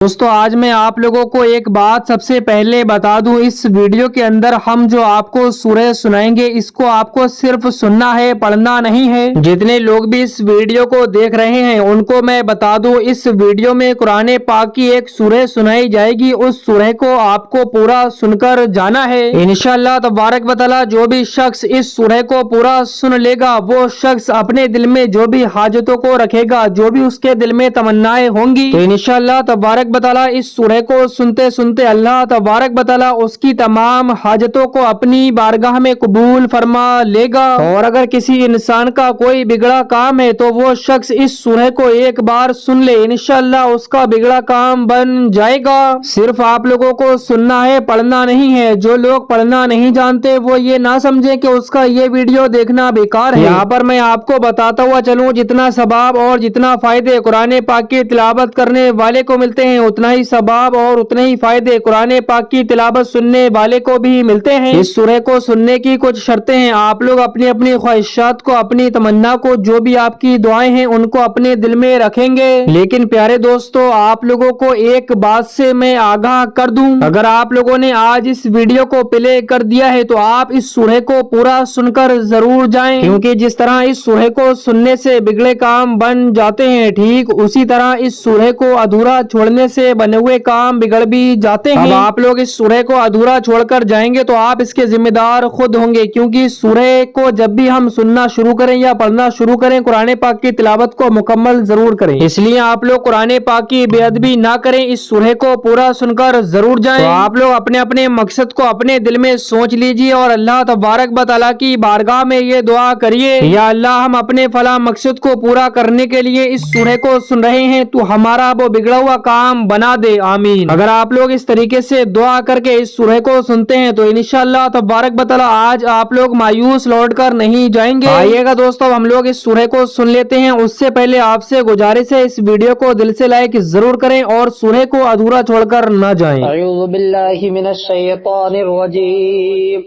दोस्तों आज मैं आप लोगों को एक बात सबसे पहले बता दूं, इस वीडियो के अंदर हम जो आपको सूरह सुनाएंगे इसको आपको सिर्फ सुनना है, पढ़ना नहीं है। जितने लोग भी इस वीडियो को देख रहे हैं उनको मैं बता दूं, इस वीडियो में कुरान पाक की एक सूरह सुनाई जाएगी। उस सूरह को आपको पूरा सुनकर जाना है इंशाअल्लाह तबारक व तआला। जो भी शख्स इस सूरह को पूरा सुन लेगा वो शख्स अपने दिल में जो भी हाजतों को रखेगा, जो भी उसके दिल में तमन्नाएं होंगी, तो इंशाअल्लाह तबारक बताला इस सूरह को सुनते सुनते अल्लाह तबारक बताला उसकी तमाम हाजतों को अपनी बारगाह में कबूल फरमा लेगा। और अगर किसी इंसान का कोई बिगड़ा काम है तो वो शख्स इस सूरह को एक बार सुन ले, इंशाअल्लाह उसका बिगड़ा काम बन जाएगा। सिर्फ आप लोगों को सुनना है, पढ़ना नहीं है। जो लोग पढ़ना नहीं जानते वो ये ना समझे कि उसका ये वीडियो देखना बेकार है। यहाँ पर मैं आपको बताता हुआ चलूँ, जितना सबाब और जितना फायदे कुरान पाक की तिलावत करने वाले को मिलते हैं उतना ही सबाब और उतने ही फायदे कुरान पाक की तिलावत सुनने वाले को भी मिलते हैं। इस सूरह को सुनने की कुछ शर्तें हैं। आप लोग अपनी अपनी ख्वाहिशात को, अपनी तमन्ना को, जो भी आपकी दुआएं हैं उनको अपने दिल में रखेंगे। लेकिन प्यारे दोस्तों, आप लोगों को एक बात से मैं आगाह कर दूं, अगर आप लोगों ने आज इस वीडियो को प्ले कर दिया है तो आप इस सूरह को पूरा सुनकर जरूर जाएं, क्योंकि जिस तरह इस सूरह को सुनने से बिगड़े काम बन जाते हैं, ठीक उसी तरह इस सूरह को अधूरा छोड़ने से बने हुए काम बिगड़ भी जाते हैं। अब आप लोग इस सूरह को अधूरा छोड़कर जाएंगे तो आप इसके जिम्मेदार खुद होंगे, क्योंकि सूरह को जब भी हम सुनना शुरू करें या पढ़ना शुरू करें, कुरान पाक की तिलावत को मुकम्मल जरूर करें। इसलिए आप लोग कुरान पाक की बेअदबी ना करें, इस सूरह को पूरा सुनकर जरूर जाएं। तो आप लोग अपने अपने मकसद को अपने दिल में सोच लीजिए और अल्लाह तबारक व तआला की बारगाह में ये दुआ करिए, या अल्लाह हम अपने फला मकसद को पूरा करने के लिए इस सूरह को सुन रहे हैं, तो हमारा वो बिगड़ा हुआ काम बना दे, आमीन। अगर आप लोग इस तरीके से दुआ करके इस सूरह को सुनते हैं तो इंशाअल्लाह तबारक व तआला आज आप लोग मायूस लौट कर नहीं जाएंगे। आइएगा दोस्तों, हम लोग इस सूरह को सुन लेते हैं। उससे पहले आपसे गुजारिश है, इस वीडियो को दिल से लाइक जरूर करें और सूरह को अधूरा छोड़कर न जाएं। अऊज़ु बिल्लाहि मिनश शैतानिर रजीम।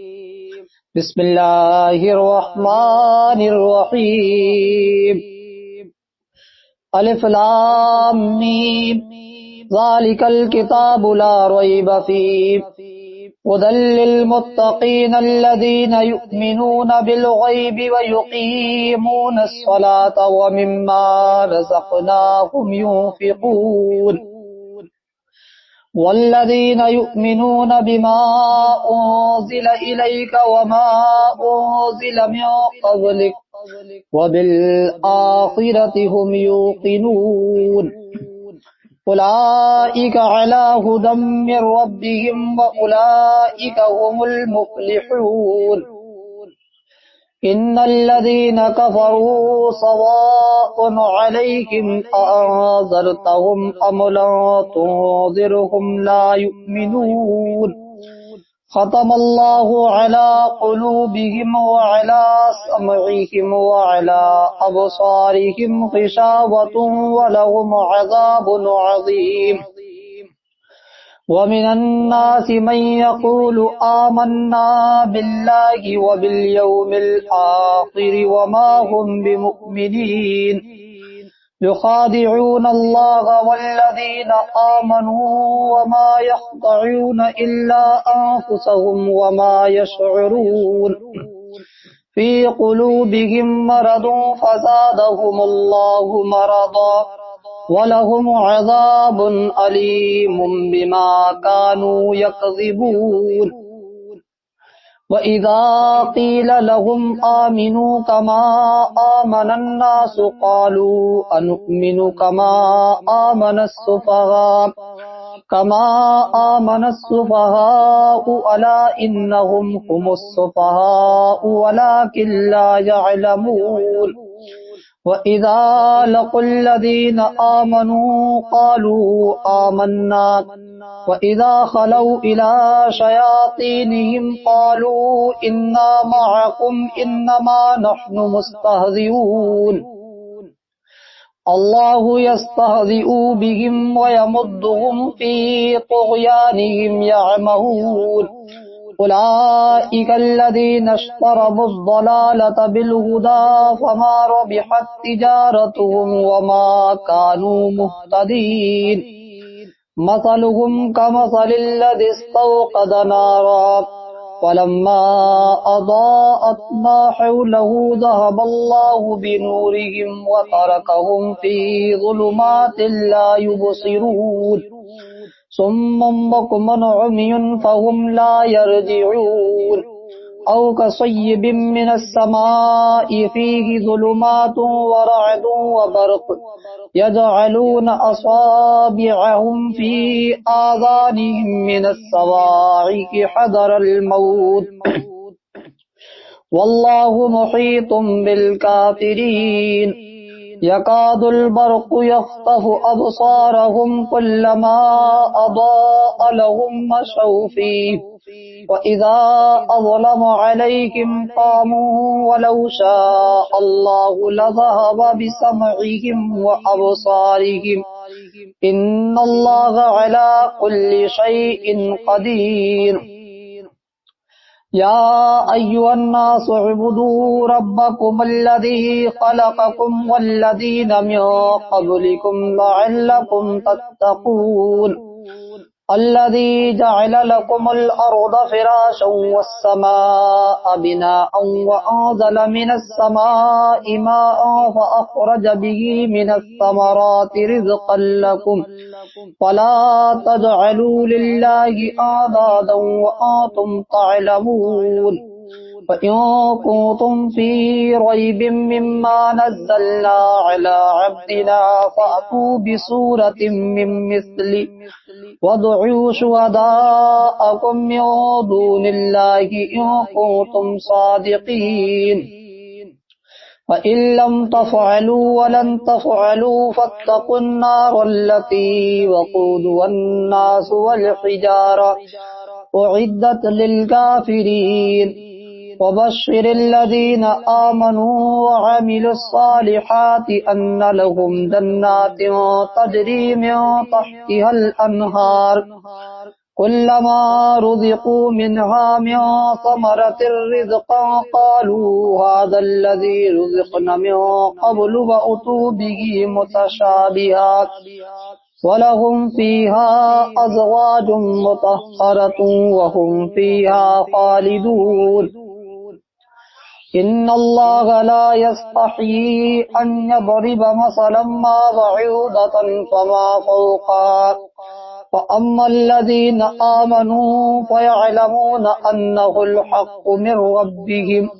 बिस्मिल्लाहिर रहमानिर रहीम। अलिफ लाम मीम ज़ालिकल किताबु ला रैब फ़ीह हुदल लिल मुत्तक़ीन अल्लज़ीना युमिनूना बिल ग़ैबि व युक़ीमूनस सलाता व मिम्मा रज़क़नाहुम युनफ़िक़ून वल्लज़ीना युमिनूना बिमा उन्ज़िला इलैका व मा उन्ज़िला मिन क़ब्लिक व बिल आखिरति हुम यूक़िनून उलाइका अला हुदम मिर रब्बिहिम व उलाइका हुमुल मुफ़्लिहून। इन्नल्लज़ीना कफ़रू सवाअन अलैहिम अअंज़रतहुम अम lam तुंज़िरहुम ला युमिनून। ख़तमल्लाहु अला क़ुलूबिहिम व अला समइहिम व अला अबसारिहिम ग़िशावतुन व लहुम अज़ाबुन अज़ीम। व मिनन नासि मन यक़ूलु आमन्ना बिल्लाहि व बिल यौमिल आख़िरि व मा हुम बिमुमिनीन। युख़ादिऊन अल्लाह वल्लज़ीना आमनू व मा यख़दऊन इल्ला अन्फुसहुम व मा यशऊरून। फ़ी क़ुलूबिहिम मरदुन फ़ज़ादहुमुल्लाहु मरदा व लहुम अज़ाबुन अलीमुम बिमा कानू यकज़िबून। व इज़ा क़ील लहुम आमिनू कमा आमनन नासु क़ालू अनुमिनु कमा आमनस सुफ़हाउ अला इन्नहुम हुमुस सुफ़हाउ वलाकिन ला यअलमून। व इज़ा लक़ुल्लज़ीना आमनू क़ालू आमन्ना व इज़ा ख़लौ इला शयातीनिहिम क़ालू इन्ना मअकुम इन्नमा नहनु मुस्तहज़िऊन। अल्लाहु यस्तहज़िउ बिहिम व यमुद्दुहुम फ़ी तुग़यानिहिम यअमहून। उलाइकल्लज़ीना इश्तरवुज़्ज़लालता बिलहुदा फमा रबिहत तिजारतुहुम वमा कानू मुहतदीन। مثلهم كمثل الذي استوقد نارا فلما أضاءت ما حوله ذهب الله بنورهم وتركهم في ظلمات لا يبصرون صم بكم عمي فهم لا يرجعون أو كصيب من السماء فيه ظلمات ورعد وبرق يجعلون أصابعهم في آذانهم من الصواعق حذر الموت والله محيط بالكافرين يكاد البرق يخطف أبصارهم كلما أضاء لهم مشوا فيه وإذا أظلم عليهم قاموا ولو شاء الله لذهب بسمعهم وأبصارهم إن الله على كل شيء قدير يا أيها الناس اعبدوا ربكم الذي خلقكم والذين من قبلكم لعلكم تتقون الذي جعل لكم الأرض فراشا والسماء بناء وأنزل من السماء ماء فأخرج به من الثمرات رزقا لكم فلا تجعلوا لله أندادا وأنتم تعلمون فإن كنتم في ريب مما نزلنا على عبدنا فأتوا بسورة من مثله وادعوا شهداءكم من دون الله إن كنتم صادقين فإن لم تفعلوا ولن تفعلوا فاتقوا النار التي وقودها الناس والحجارة أعدت للكافرين وبشر الذين آمنوا وعملوا الصالحات أن لهم جنات تجري من تحتها الأنهار كلما رزقوا منها من ثمرة رزقا قالوا هذا الذي رزقنا من قبل وأتوا به متشابها ولهم فيها أزواج مطهرة وهم فيها خالدون إن الله لا يستحيي أن يضرب مثلا ما بعوضة فما فوقها فأما الذين آمنوا فيعلمون أنه الحق من ربهم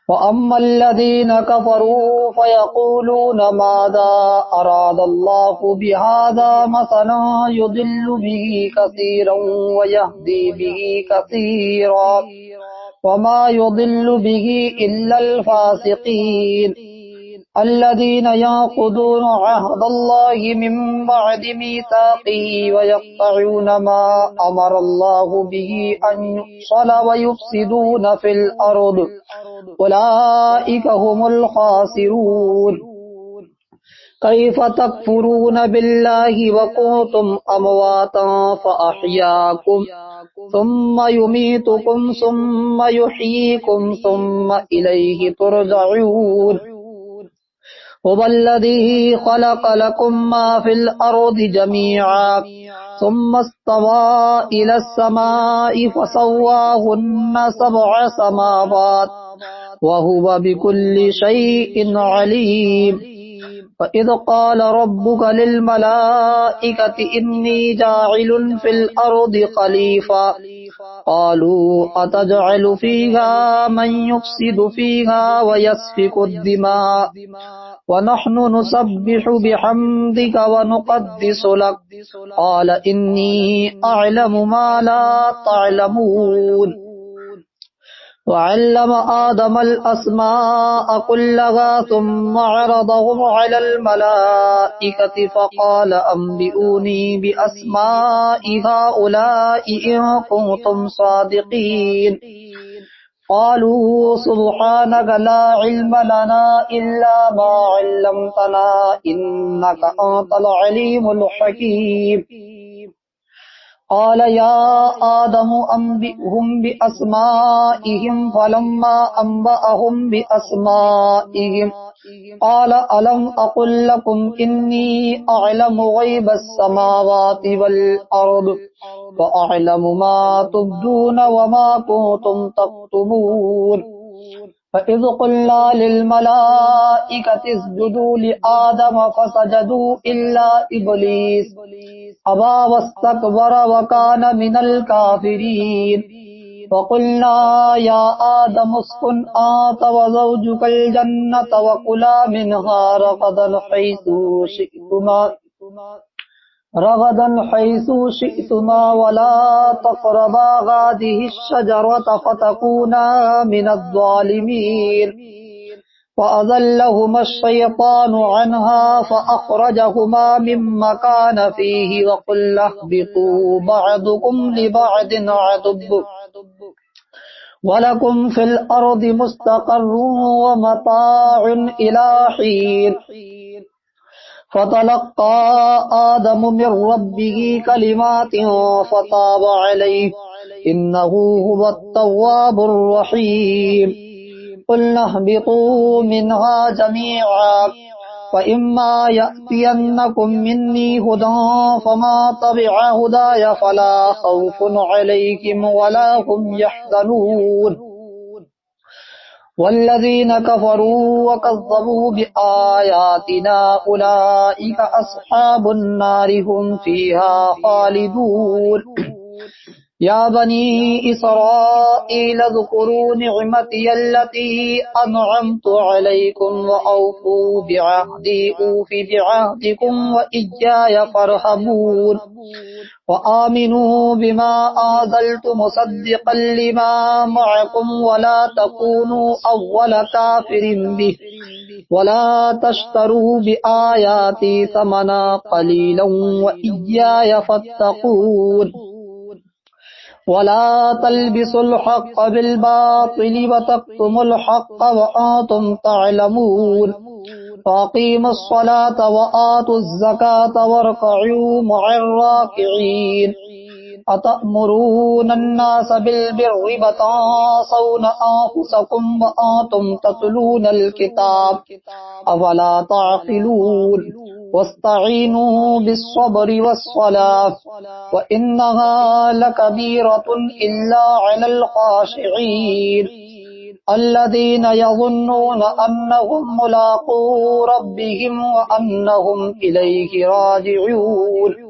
وأما الذين كفروا فيقولون ماذا أراد الله بهذا مثلا يضل به كثيرا ويهدي به كثيرا وما يضل به إلا الفاسقين الذين ينقضون عهد الله من بعد ميثاقه ويقطعون ما أمر الله به أن يوصل ويفسدون في الأرض أولئك هم الخاسرون كيف تكفرون بالله وكنتم أمواتا فأحياكم ثم يميتكم ثم يحييكم ثم إليه ترجعون هو الذي خلق لكم ما في الأرض جميعا ثم استوى إلى السماء فسواهن 7 سماوات وهو بكل شيء عليم فإذ قال ربك للملائكة إني جاعل في الأرض خليفة قالوا أتجعل فيها من يفسد فيها ويسفك الدماء ونحن نسبح بحمدك ونقدس لك قال إني أعلم ما لا تعلمون وعلم آدم الأسماء كلها ثم عرضهم على الملائكة فقال أنبئوني بأسماء هؤلاء إن كنتم صادقين قالوا سبحانك لا علم لنا إلا ما علمتنا إنك أنت العليم الحكيم قال يا آدم أنبئهم بأسمائهم فلما أنبأهم بأسمائهم قال ألم أقل لكم إني أعلم غيب السماوات والأرض وأعلم ما تبدون وما كنتم تكتمون فإذ قلنا للملائكة اسجدوا لآدم فسجدوا إلا إبليس أبى واستكبر وكان من الكافرين فقلنا يا آدم اسكن أنت وزوجك الجنة وكلا منها رغدا حيث شئتما ولا تقربا هذه الشجرة فتكونا من الظالمين فأذلهما الشيطان عنها فأخرجهما مما كان فيه وقلنا اهبطوا بعضكم لبعض عدو ولكم في الأرض مستقر ومتاع إلى حين فتلقى آدم من ربه كلمات فتاب عليه إنه هو التواب الرحيم قلنا اهبطوا منها جميعا فإما يأتينكم مني هدى فما تبع هداي فلا خوف عليهم ولا هم يحزنون والذين كفروا وكذبوا بآياتنا أولئك أصحاب النار هم فيها خالدون يا بني إسرائيل اذكروا نعمتي التي أنعمت عليكم وأوفوا بعهدي أوف بعهدكم وإياي فارهبون وآمنوا بما أنزلت مصدقا لما معكم ولا تكونوا أول كافر به ولا تشتروا بآياتي ثمنا قليلا وإياي فاتقون ولا تلبسوا الحق بالباطل وتكتموا الحق وأنتم تعلمون فأقيموا الصلاة وآتوا الزكاة واركعوا مع الراكعين أتأمرون الناس بالبر وتنسون أنفسكم وأنتم تتلون الكتاب أفلا تعقلون واستعينوا بالصبر والصلاة وإنها لكبيرة إلا على الخاشعين الذين يظنون أنهم ملاقو ربهم وأنهم إليه راجعون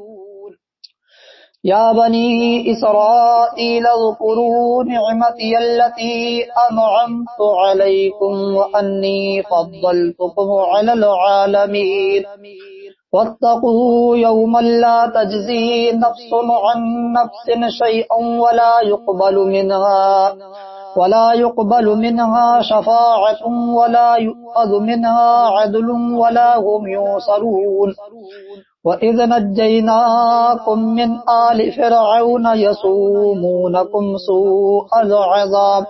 يا بني إسرائيل اذكروا نعمتي التي أنعمت عليكم وأني فضلتكم على العالمين واتقوا يوما لا تجزي نفس عن نفس شيئا ولا يقبل منها شفاعة ولا يؤخذ منها عدل ولا هم ينصرون وإذ نجيناكم من آل فرعون يسومونكم سوء العذاب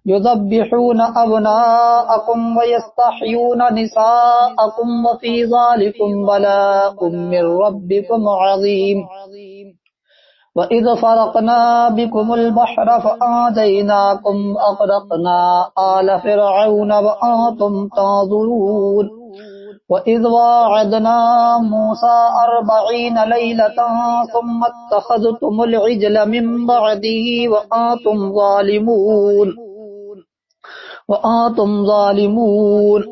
يذبحون أبناءكم ويستحيون نساءكم وفي ذلكم بلاء من ربكم عظيم وإذ فرقنا بكم البحر فأنجيناكم أغرقنا آل فرعون وأنتم تنظرون وإذ واعدنا موسى 40 ليلة ثم اتخذتم العجل من بعده وأنتم ظالمون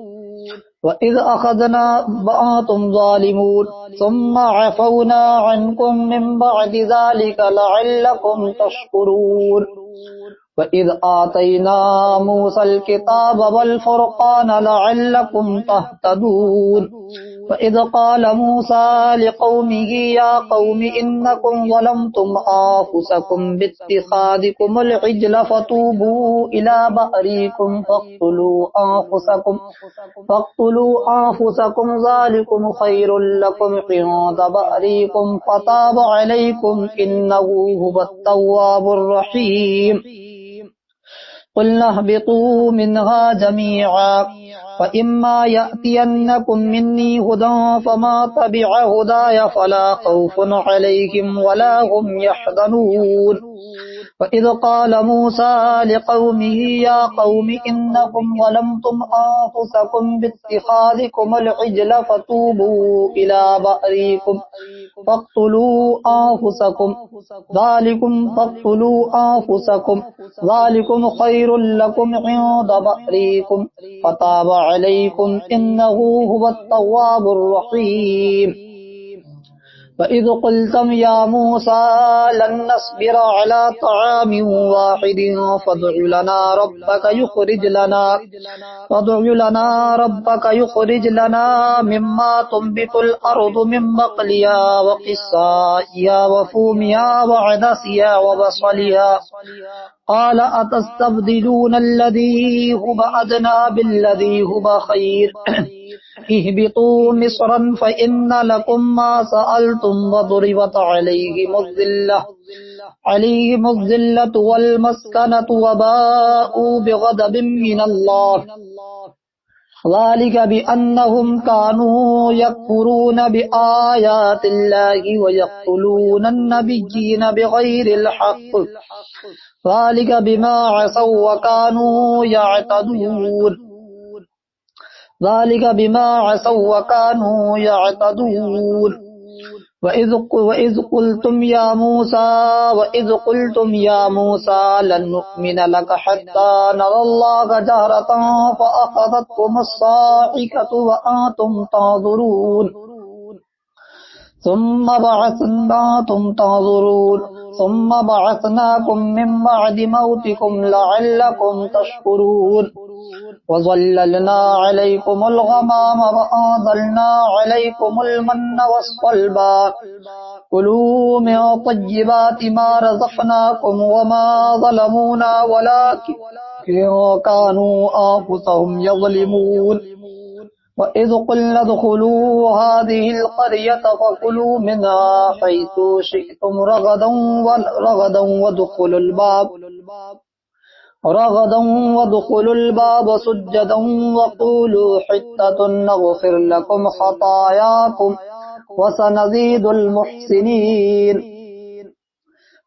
وإذ أخذنا وأنتم ظالمون ثم عفونا عنكم من بعد ذلك لعلكم تشكرون وإذ آتينا موسى الكتاب والفرقان لعلكم تهتدون وإذ قال موسى لقومه يا قوم إنكم ظلمتم أنفسكم باتخاذكم العجل فتوبوا إلى بارئكم فاقتلوا أنفسكم ذلكم خير لكم عند بارئكم فتاب عليكم إنه هو التواب الرحيم قلنا اهبطوا منها جميعا فإما يأتينكم مني هدى فما تبع هداي فلا خوف عليهم ولا هم يحزنون وإذ قال موسى لقومه يا قوم إنكم ظلمتم أنفسكم باتخاذكم العجل فتوبوا إلى بارئكم فاقتلوا أنفسكم ذلكم خير لكم عند بارئكم فتاب عليكم إنه هو التواب الرحيم وإذ قلتم يا موسى لن نصبر على طعام واحد فادع لنا ربك يخرج لنا مما تنبت الأرض من بقلها وقثائها وفومها وعدسها وبصلها قال أتستبدلون الذي هو أدنى بالذي هو خير اهبطوا مصرا فإن لكم ما سألتم وضربت عليهم الذلة والمسكنة وباءوا بغضب من الله ذلك بأنهم كانوا يكفرون بآيات الله ويقتلون النبيين بغير الحق ذلك بما عصوا وكانوا يعتدون وإذ قلتم يا موسى لن نؤمن لك حتى نرى الله جهرة فأخذتكم الصاعقة وأنتم تنظرون ثم بعثناكم من بعد موتكم لعلكم تشكرون وظللنا عليكم الغمام وأنزلنا عليكم المن والصلبى كلوا من طيبات ما رزقناكم وما ظلمونا ولكن كانوا أنفسهم يظلمون وإذ قلنا ادخلوا هذه القرية فكلوا منها حيث شئتم رغدا وادخلوا الباب سجدا وقولوا حتة نغفر لكم خطاياكم وسنزيد المحسنين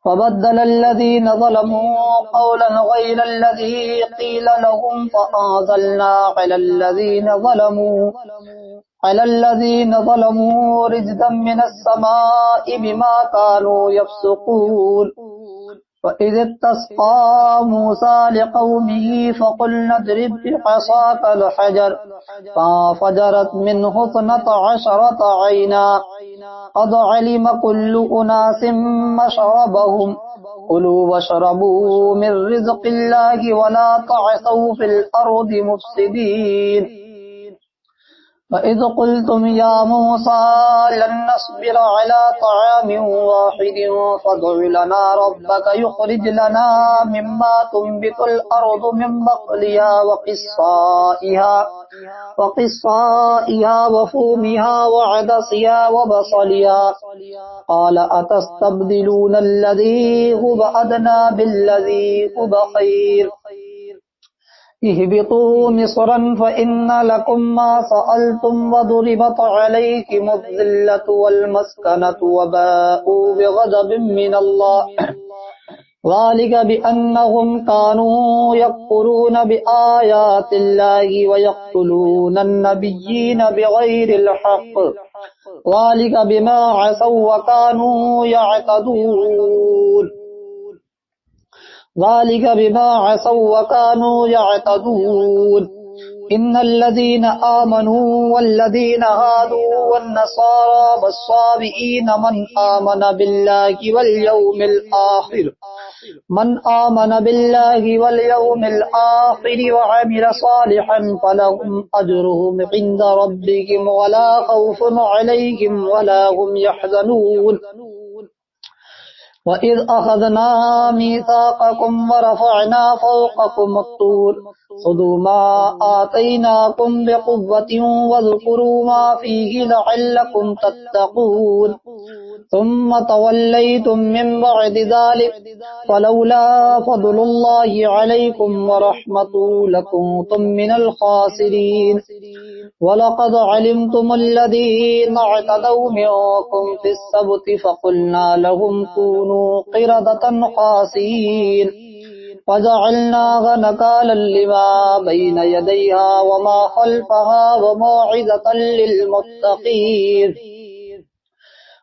فبدل الذين ظلموا قولا غير الذي قيل لهم فأنزلنا على الذين ظلموا رجزا من السماء بما كانوا يفسقون وإذ استسقى موسى لقومه فقلنا اضرب بعصاك الحجر فانفجرت منه 12 عينا قد علم كل أناس مشربهم كلوا واشربوا من رزق الله ولا تعثوا في الأرض مفسدين وإذ قلتم يا موسى لن نصبر على طعام واحد فادع لنا ربك يخرج لنا مما تنبت الأرض من بقلها وقثائها وفومها وعدسها وبصلها قال أتستبدلون الذي هو أدنى بالذي هو خير اهبطوا مصرا فإن لكم ما سألتم وضربت عليكم الذلة والمسكنة وباءوا بغضب من الله ذلك بأنهم كانوا يكفرون بآيات الله ويقتلون النبيين بغير الحق ذلك بما عصوا وكانوا يعتدون إن الذين آمنوا والذين هادوا والنصارى والصابئين من آمن بالله واليوم الآخر وعمل صالحا فلهم أجرهم عند ربهم ولا خوف عليهم ولا هم يحزنون वइज़ अख़ज़ना मीसाक़कुम वरफ़अना फ़ौक़कुम अत्तूर ख़ुज़ू मा आतैनाकुम बिक़ुव्वतिन वज़्कुरू मा फ़ीहि लअल्लकुम तत्तक़ून ثم توليتم من بعد ذلك فلولا فضل الله عليكم ورحمته لكنتم من الخاسرين ولقد علمتم الذين اعتدوا منكم في السبت فقلنا لهم كونوا قردة خاسئين فجعلناها نكالا لما بين يديها وما خلفها وموعظة للمتقين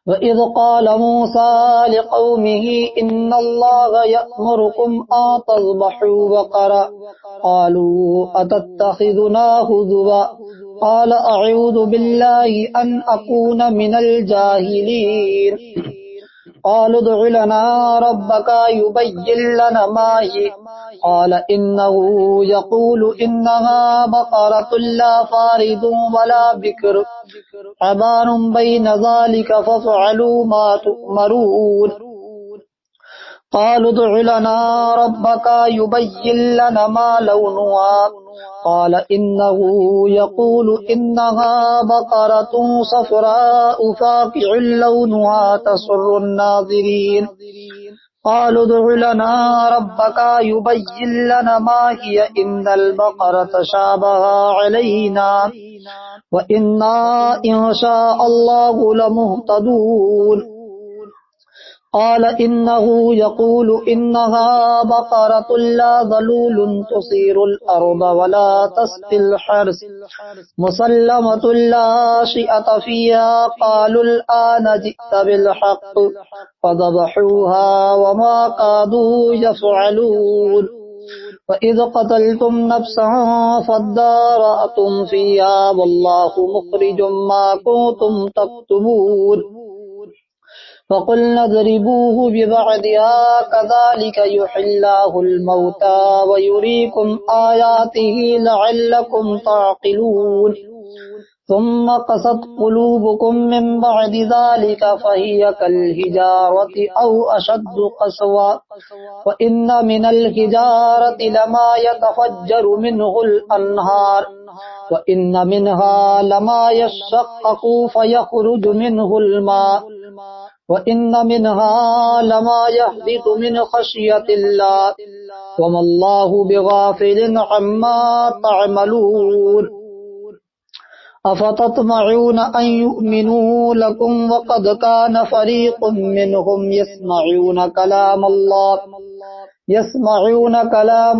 وإذ قال موسى لقومه إن الله يأمركم أن تذبحوا بقرة قالوا أتتخذنا هزوا قال أعوذ بالله أن أكون من الجاهلين قالوا ادع لنا ربك يبين لنا ما هي قال إنه يقول إنها بقرة لا فارض ولا بكر عبان بين ذلك فافعلوا ما تؤمرون قالوا ادع لنا ربك يبين لنا ما لونها قال إنه يقول إنها بقرة صفراء فاقع لونها تسر الناظرين قالوا ادع لنا ربك يبين لنا ما هي إن البقرة شابه علينا وإنا إن شاء الله لمهتدون قال إنه يقول إنها بقرة لا ذلول تصير الأرض ولا تسقي الحرث مسلمة لا شيئة فيها قالوا الآن جئت بالحق فذبحوها وما كادوا يفعلون وإذ قتلتم نفسا فادارأتم فيها والله مخرج ما كنتم تكتمون فقلنا اضربوه ببعضها كذلك يحيي الله الموتى ويريكم آياته لعلكم تعقلون ثم قست قلوبكم من بعد ذلك فهي كالحجارة أو أشد قسوة وإن من الحجارة لما يتفجر منه الأنهار وإن منها لما يشقق فيخرج منه الماء وإن منها لما يهبط من خشية الله وما الله بغافل عما تعملون أفتطمعون أن يؤمنوا لكم وقد كان فريق منهم يسمعون كلام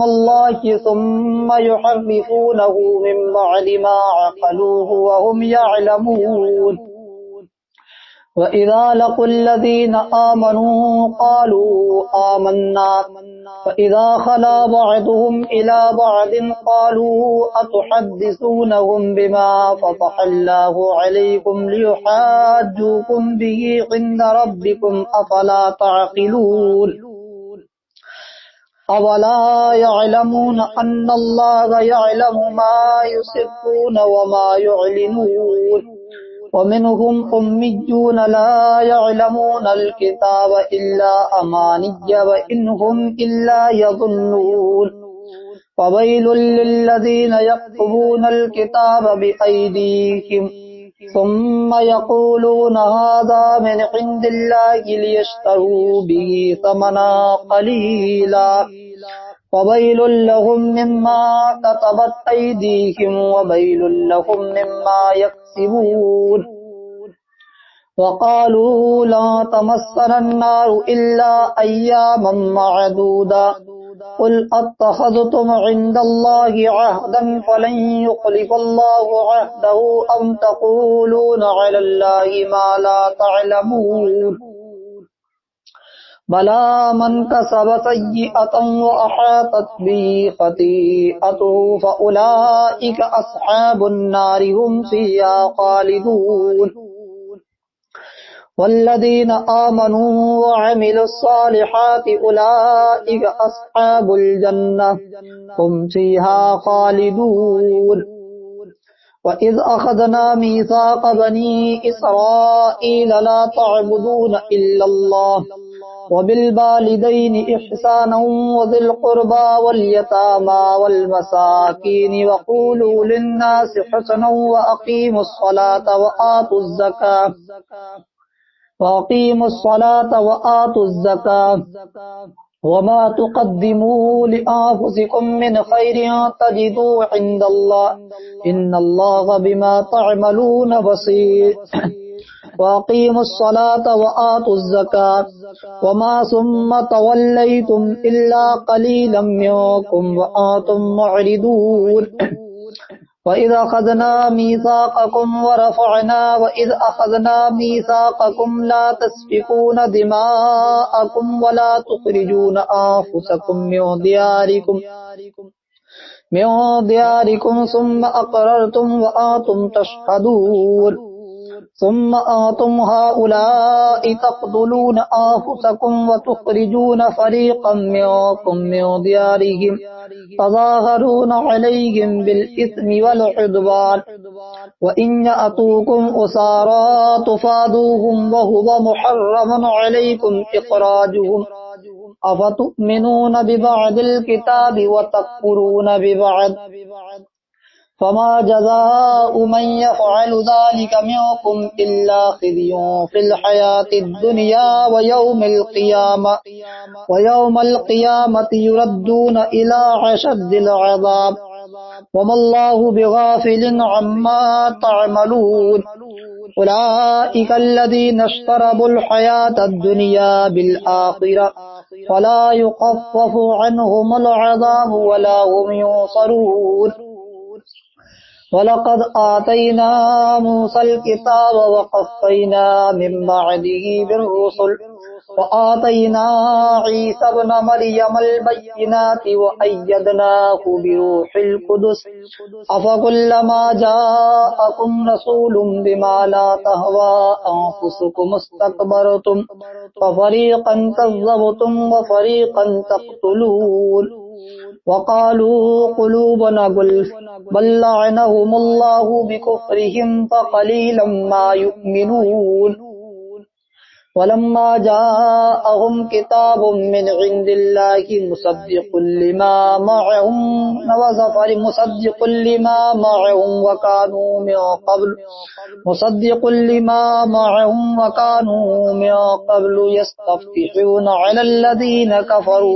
الله ثم يحرفونه من بعد ما عقلوه وهم يعلمون وإذا لقوا الذين آمنوا قالوا آمنا فإذا خلا بعضهم إلى بعض قالوا أتحدثونهم بما فتح الله عليكم ليحاجوكم به عند ربكم أفلا تعقلون أولا يعلمون أن الله يعلم ما يسرون وما يعلنون ومنهم أميون لا يعلمون الكتاب إلا أماني وإنهم إلا يظنون فويل للذين يكتبون الكتاب بأيديهم ثم يقولون هذا من عند الله ليشتروا به ثمنا قليلا وويل لهم مما كتبت أيديهم وويل لهم مما يكسبون وقالوا لا تمسنا النار إلا أياما معدودا قل أتخذتم عند الله عهدا فلن يخلف الله عهده أم تقولون على الله ما لا تعلمون بلى من كسب سيئة وأحاطت به خطيئته فأولئك أصحاب النار هم فيها خالدون والذين آمنوا وعملوا الصالحات أولئك أصحاب الجنة هم فيها خالدون وإذ أخذنا ميثاق بني إسرائيل لا تعبدون إلا الله वबिलवालिदैन इहसाना वज़िल क़ुर्बा वल्यतामा वल्मसाकीन वक़ूलू लिन्नासि हुस्ना वअक़ीमुस्सलाता वआतुज़्ज़काता वमा तुक़द्दिमू लिअन्फुसिकुम मिन खैरिन तजिदूहु इंदल्लाह इन्नल्लाहा बिमा तअमलून बसीर वअक़ीमुस्सलाता वआतुज़्ज़काता वमा सुम्मा तवल्लैतुम इल्ला क़लीलन मिनकुम वअन्तुम मुअरिदून वइज़ अख़ज़ना मीसाक़कुम ला तस्फ़िकून दिमाअकुम वला तुख़रिजून अन्फुसकुम मिन दियारिकुम सुम्मा अक़ररतुम वअन्तुम तशहदून सुम्मा अंतुम हाउलाइ तक़्तुलून अन्फुसकुम वतुख़रिजून फ़रीक़म मिनकुम मिन दियारिहिम तज़ाहरून अलैहिम बिल-इस्मि वल-उद्वान वइन यअतूकुम उसारा तुफ़ादूहुम वहुव मुहर्रमुन अलैकुम इख़राजुहुम अफ़तु'मिनून बिबअदिल किताबि वतकफ़ुरून बिबअद फमा जज़ाउ मन यफ़अलु ज़ालिका मिनकुम इल्ला ख़िज़्युन फ़िल हयातिद दुनिया व यौमल क़ियामति युरद्दून इला अशद्दिल अज़ाब वमल्लाहु बिग़ाफ़िलिन अम्मा तअमलून उलाइका अल्लज़ीना इश्तरबुल हयातद दुनिया बिल आख़िरह फ़ला युख़फ़फ़ु अन्हुमुल अज़ाबु वला हुम युनसरून वलक़द आतैना मूसल किताब वक़फ़्फ़ैना मिन बअदिही बिर्रुसुल वआतैना ईसा इब्न मरियमल बय्यिनाति वअय्यदनाहु बिरूहिल क़ुदुस अफ़कुल्लमा जाअकुम रसूलुम बिमा ला तहवा अन्फुसुकुम इस्तकबरतुम फ़फ़रीक़न कज़्ज़बतुम वफ़रीक़न तक़्तुलून वक़ालू क़ुलूबुना गुल्फ़ बल लअनहुमुल्लाहु बिकुफ़्रिहिम फ़क़लीलन मा यु'मिनून वलम्मा जाअहुम किताबुम मिन इंदिल्लाहि मुसद्दिक़ुल लिमा मअहुम वकानू मिन क़ब्लु यस्तफ़्तिहूना अलल्लज़ीना कफ़रू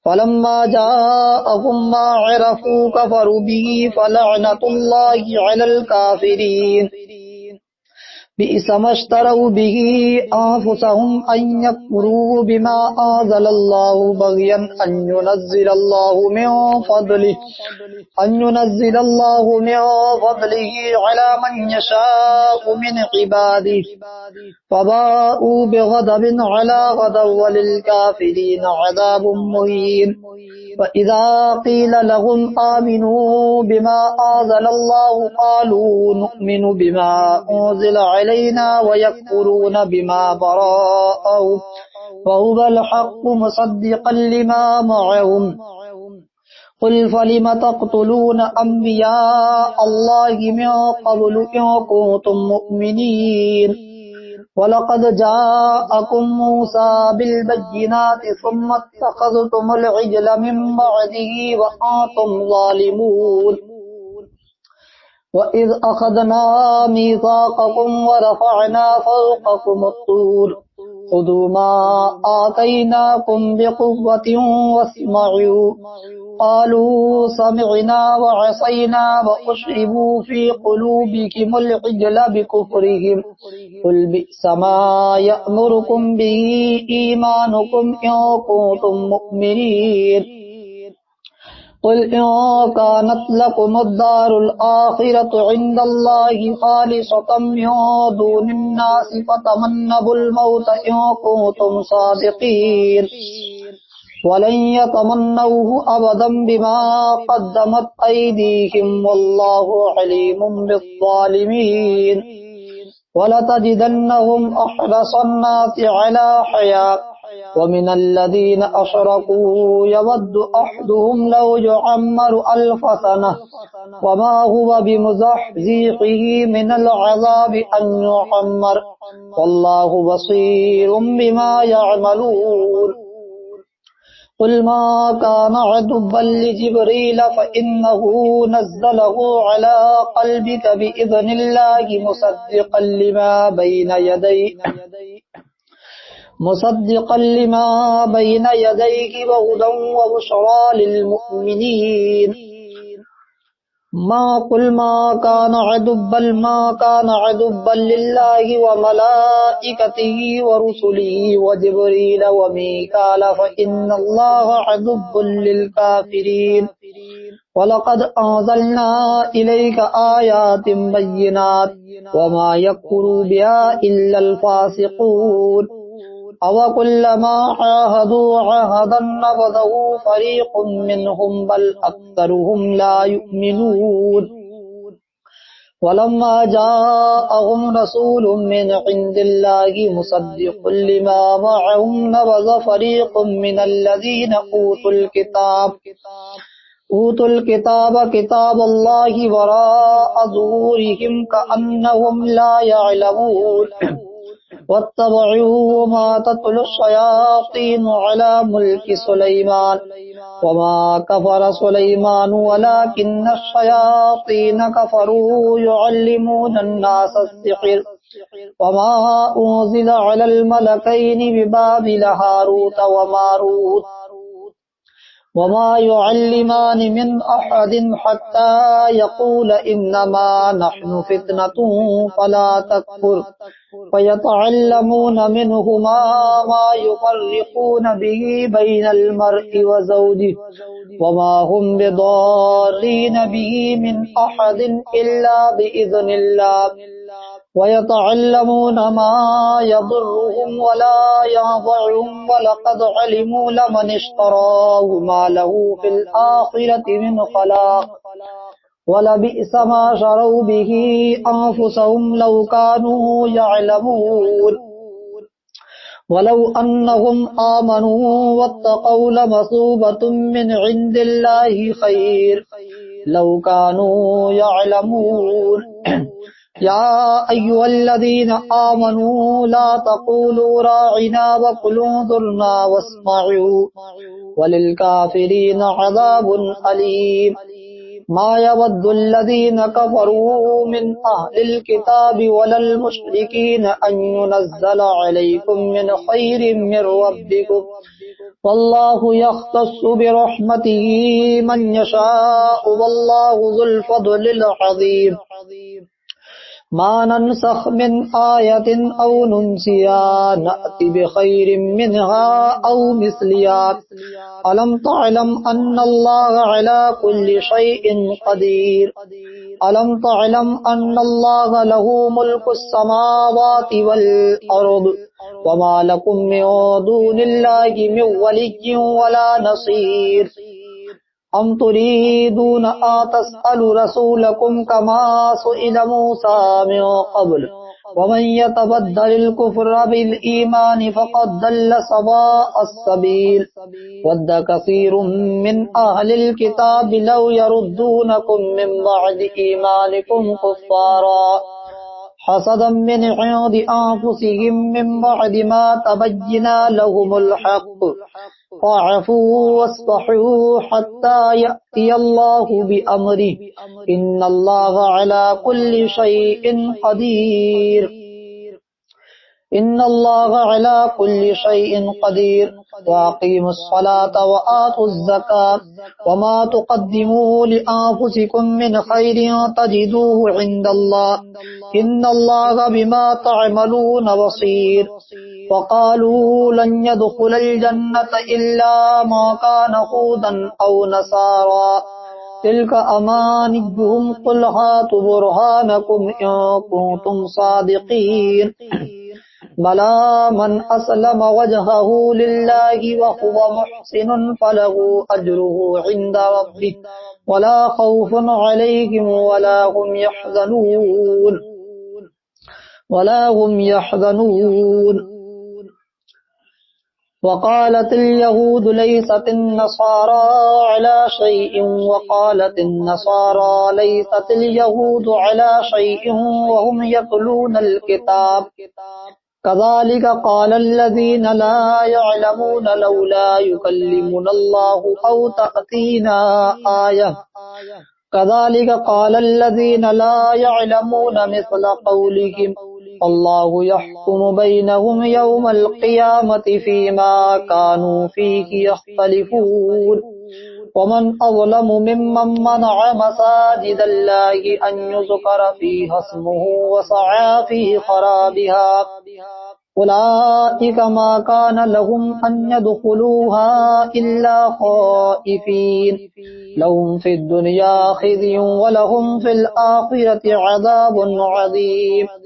फलम्मा जाअहुम मा अरफ़ू कफ़रू बिही फ़लअनतुल्लाहि अलल काफ़िरीन बिइसा मश्तरऊ बिही अन्फुसहुम अन यकफ़ुरू बिमा अंज़लल्लाहु बग़यन अन युनज़्ज़िलल्लाहु मिन फ़ज़लिही अला मन यशाअु मिन इबादिही फ़बाअू बिग़ज़बिन अला ग़ज़ब वलिल काफ़िरीन अज़ाबुम मुहीन वइज़ा क़ील लहुम आमिनू बिमा अंज़लल्लाहु क़ालू नु'मिनु बिमा उन्ज़िला अलैना वयकफ़ुरून बिमा बराअहु वहुवल हक़्क़ु मुसद्दिक़न लिमा मअहुम क़ुल फ़लिम तक़्तुलून अंबिया अल्लाहि मिन क़ब्लु इन कुन्तुम मुअ्मिनीन वलक़द जाअकुम मूसा बिलबय्यिनाति सुम्मा इत्तख़ज़्तुमुल इज्ल मिन बअदिही व अंतुम ज़ालिमून वइज़ अख़ज़ना मीसाक़कुम वरफ़अना फ़ौक़कुमुत-तूर ख़ुज़ू मा आतैनाकुम बिक़ुव्वतिन वस्मऊ क़ालू समिअना वअसैना वअश्रिबू फ़ी क़ुलूबिहिमुल इज्ल बिकुफ़्रिहिम क़ुल बि'सा मा यअमुरुकुम बिही ईमानुकुम इन कुन्तुम मुअ्मिनीन क़ुल इन कानत लकुमुद्दारुल आख़िरतु इन्दल्लाहि ख़ालिसतम मिन दूनिन्नासि फ़तमन्नवुल मौत इन कुन्तुम सादिक़ीन वलन यतमन्नवहु अबदन बिमा क़द्दमत अयदीहिम वल्लाहु अलीमुम बिज़्ज़ालिमीन वलतजिदन्नहुम अहरसन्नासि अला हयात ومن الذين أشركوا يود أحدهم لو يعمر 1000 سنة وما هو بمزحزحه من العذاب أن يعمر والله بصير بما يعملون قل ما كان عدوا لجبريل فإنه نزله على قلبك بإذن الله مصدقا لما بين يديه وهدى وبشرى للمؤمنين ما كان عدوا لله وملائكته ورسله وجبريل وميكال فإن الله عدو للكافرين ولقد أنزلنا إليك آيات بينات وما يكفر بها إلا الفاسقون أو كلما عاهدوا عهدا نبذه فريق منهم بل أكثرهم لا يؤمنون ولما جاءهم رسول من عند الله مصدق لما معهم نبذ فريق من الذين أوتوا الكتاب كتاب الله وراء ظهورهم كأنهم لا يعلمون واتبعوا ما تتلو الشياطين على ملك سليمان وما كفر سليمان ولكن الشياطين كفروا يعلمون الناس السحر وما أنزل على الملكين ببابل هاروت وماروت وما يعلمان من أحد حتى يقول إنما نحن فتنة فلا تكفر فيتعلمون منهما ما يفرقون به بين المرء وزوجه وما هم بضارين به من أحد إلا بإذن الله ويتعلمون ما يضرهم ولا ينفعهم ولقد علموا لمن اشتراه ما له في الآخرة من خلاق ولبئس ما شروا به أنفسهم لو كانوا يعلمون ولو أنهم آمنوا واتقوا لمثوبة من عند الله خير لو كانوا يعلمون يا أيها الذين آمنوا لا تقولوا راعنا وقولوا انظرنا واسمعوا وللكافرين عذاب أليم ما يود الذين كفروا من أهل الكتاب ولا المشركين أن ينزل عليكم من خير من ربكم والله يختص برحمته من يشاء والله ذو الفضل العظيم ما ننسخ من آية أو ننسيها نأتي بخير منها أو مثلها ألم تعلم أن الله على كل شيء قدير ألم تعلم أن الله له ملك السماوات والأرض وما لكم من دون الله من ولي ولا نصير أم تريدون أن تسألوا رسولكم كما سئل موسى من قبل ومن يتبدل الكفر بالإيمان فقد ضل سواء السبيل ود كثير من أهل الكتاب لو يردونكم من بعد إيمانكم كفارا حسدا من عند أنفسهم من بعد ما تبين لهم الحق فاعفوا واصفحوا حتى يأتي الله بأمره إن الله على كل شيء قدير إن الله على كل شيء قدير وأقيموا الصلاة وآتوا الزكاة وما تقدموا لأنفسكم من خير تجدوه عند الله إن الله بما تعملون بصير وقالوا لن يدخل الجنة إلا ما كان هودا أو نصارى تلك أمانيهم قل هاتوا برهانكم إن كنتم صادقين بلى من أسلم وجهه لله وهو محسن فله أجره عند ربه ولا خوف عليهم ولا هم يحزنون वक़ालत यहूद लैसत नसारा अला शैइन वक़ालत नसारा लैसत यहूद अला शैइन वहुम यतलूनल किताब कज़ालिक क़ालल्लज़ीना ला यअलमून लौला युकल्लिमुनल्लाहु औ तअतीना आयह कज़ालिक क़ालल्लज़ीना ला यअलमून मिस्ल क़ौलिहिम अल्लाहु यहकुमु बैनहुम यौमल क़ियामति फ़ीमा कानू फ़ीहि यख्तलिफ़ून वमन अज़लमु मिम्मन मनअ मसाजिदल्लाहि अन युज़करा फ़ीहा इस्मुहु वसअा फ़ी ख़राबिहा उलाइका मा कान लहुम अन यदखुलूहा इल्ला ख़ाइफ़ीन लहुम फ़िद दुनिया ख़िज़्युन व लहुम फ़िल आख़िरति अज़ाबुन अज़ीम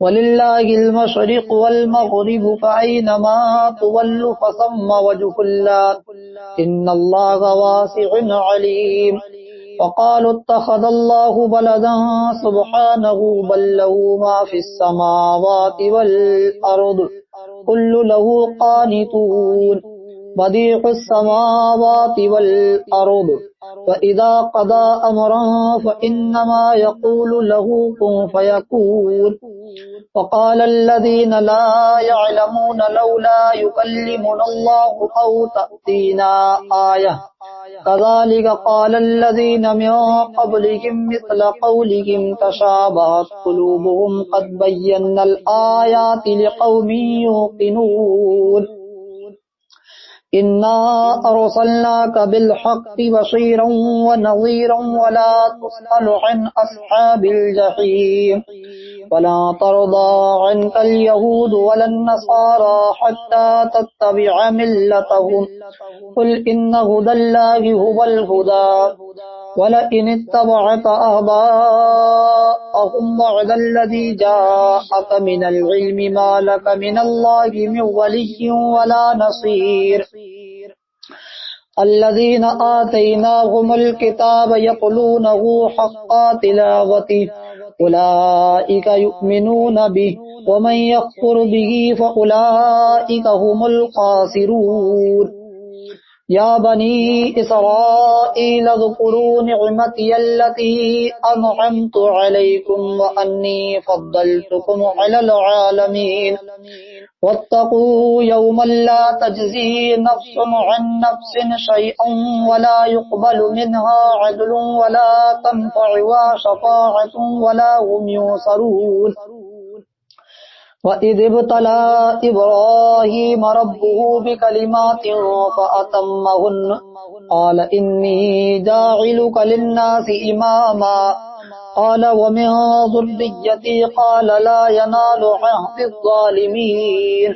वलिल्लाहिल मशरिक़ु वल मग़रिबु फ़अय्नमा तुवल्लु फ़सम्मा वजहुल्लाह इन्नल्लाहा वासिउन अलीम वक़ालू इत्तख़ज़ल्लाहु वलदन सुब्हानहु बल लहू मा फ़िस समावाति वल अर्द कुल्लु लहू क़ानितून बदीउस समावाति वल अर्द फ़इज़ा क़ज़ा अमरन फ़इन्नमा यक़ूलु लहू कुन फ़यकून वक़ालल्लज़ीना ला यअलमून लौला युकल्लिमुनल्लाहु औ तअतीना आयह कज़ालिक क़ालल्लज़ीना मिन क़ब्लिहिम मिस्ल क़ौलिहिम तशाबहत क़ुलूबुहुम क़द बय्यन्नल आयाति लिक़ौमिन युक़िनून इन्ना अर्सलनाका बिलहक़्क़ि बशीरन व नज़ीरन वला तुस्अलु अन अस्हाबिल जहीम वला तर्दा अन्कल यहूद वलन नसारा हत्ता तत्तबिअ मिल्लतहुम कुल इन्न हुदल्लाहि हुवल हुदा वलइन इत्तबअत अहवाअहुम बअदल्लज़ी जाअक मिनल इल्मि मा लक मिनल्लाहि मिन वलिय्यिन वला नसीर अल्लज़ीना आतैनाहुमुल किताब यतलूनहु हक़्क़ तिलावतिहि उलाइका युमिनून बिहि वमन यकफुर बिहि फउलाइका हुमुल खासिरून या बनी इसराईल अज़्कुरू निअमती अल्लती अनअमतु अलैकुम व अन्नी फद्दलतुकुम अलल आलमीन वत्तकू यौमन ला तजज़ी नफ्सुन अन नफ्सिन शैअन वला युक़बलु मिन्हा अदलुन वला तनफ़उहा शफ़ाअतुन वला हुम युनसरून वइज़ इब्तला इब्राहीम रब्बुहु बिकलिमातिन फ़अतम्महुन्न क़ाल इन्नी जाइलुका लिन्नासि इमामा क़ाल वमिन ज़ुर्रिय्यती क़ाल ला यनालु अहदिज़ ज़ालिमीन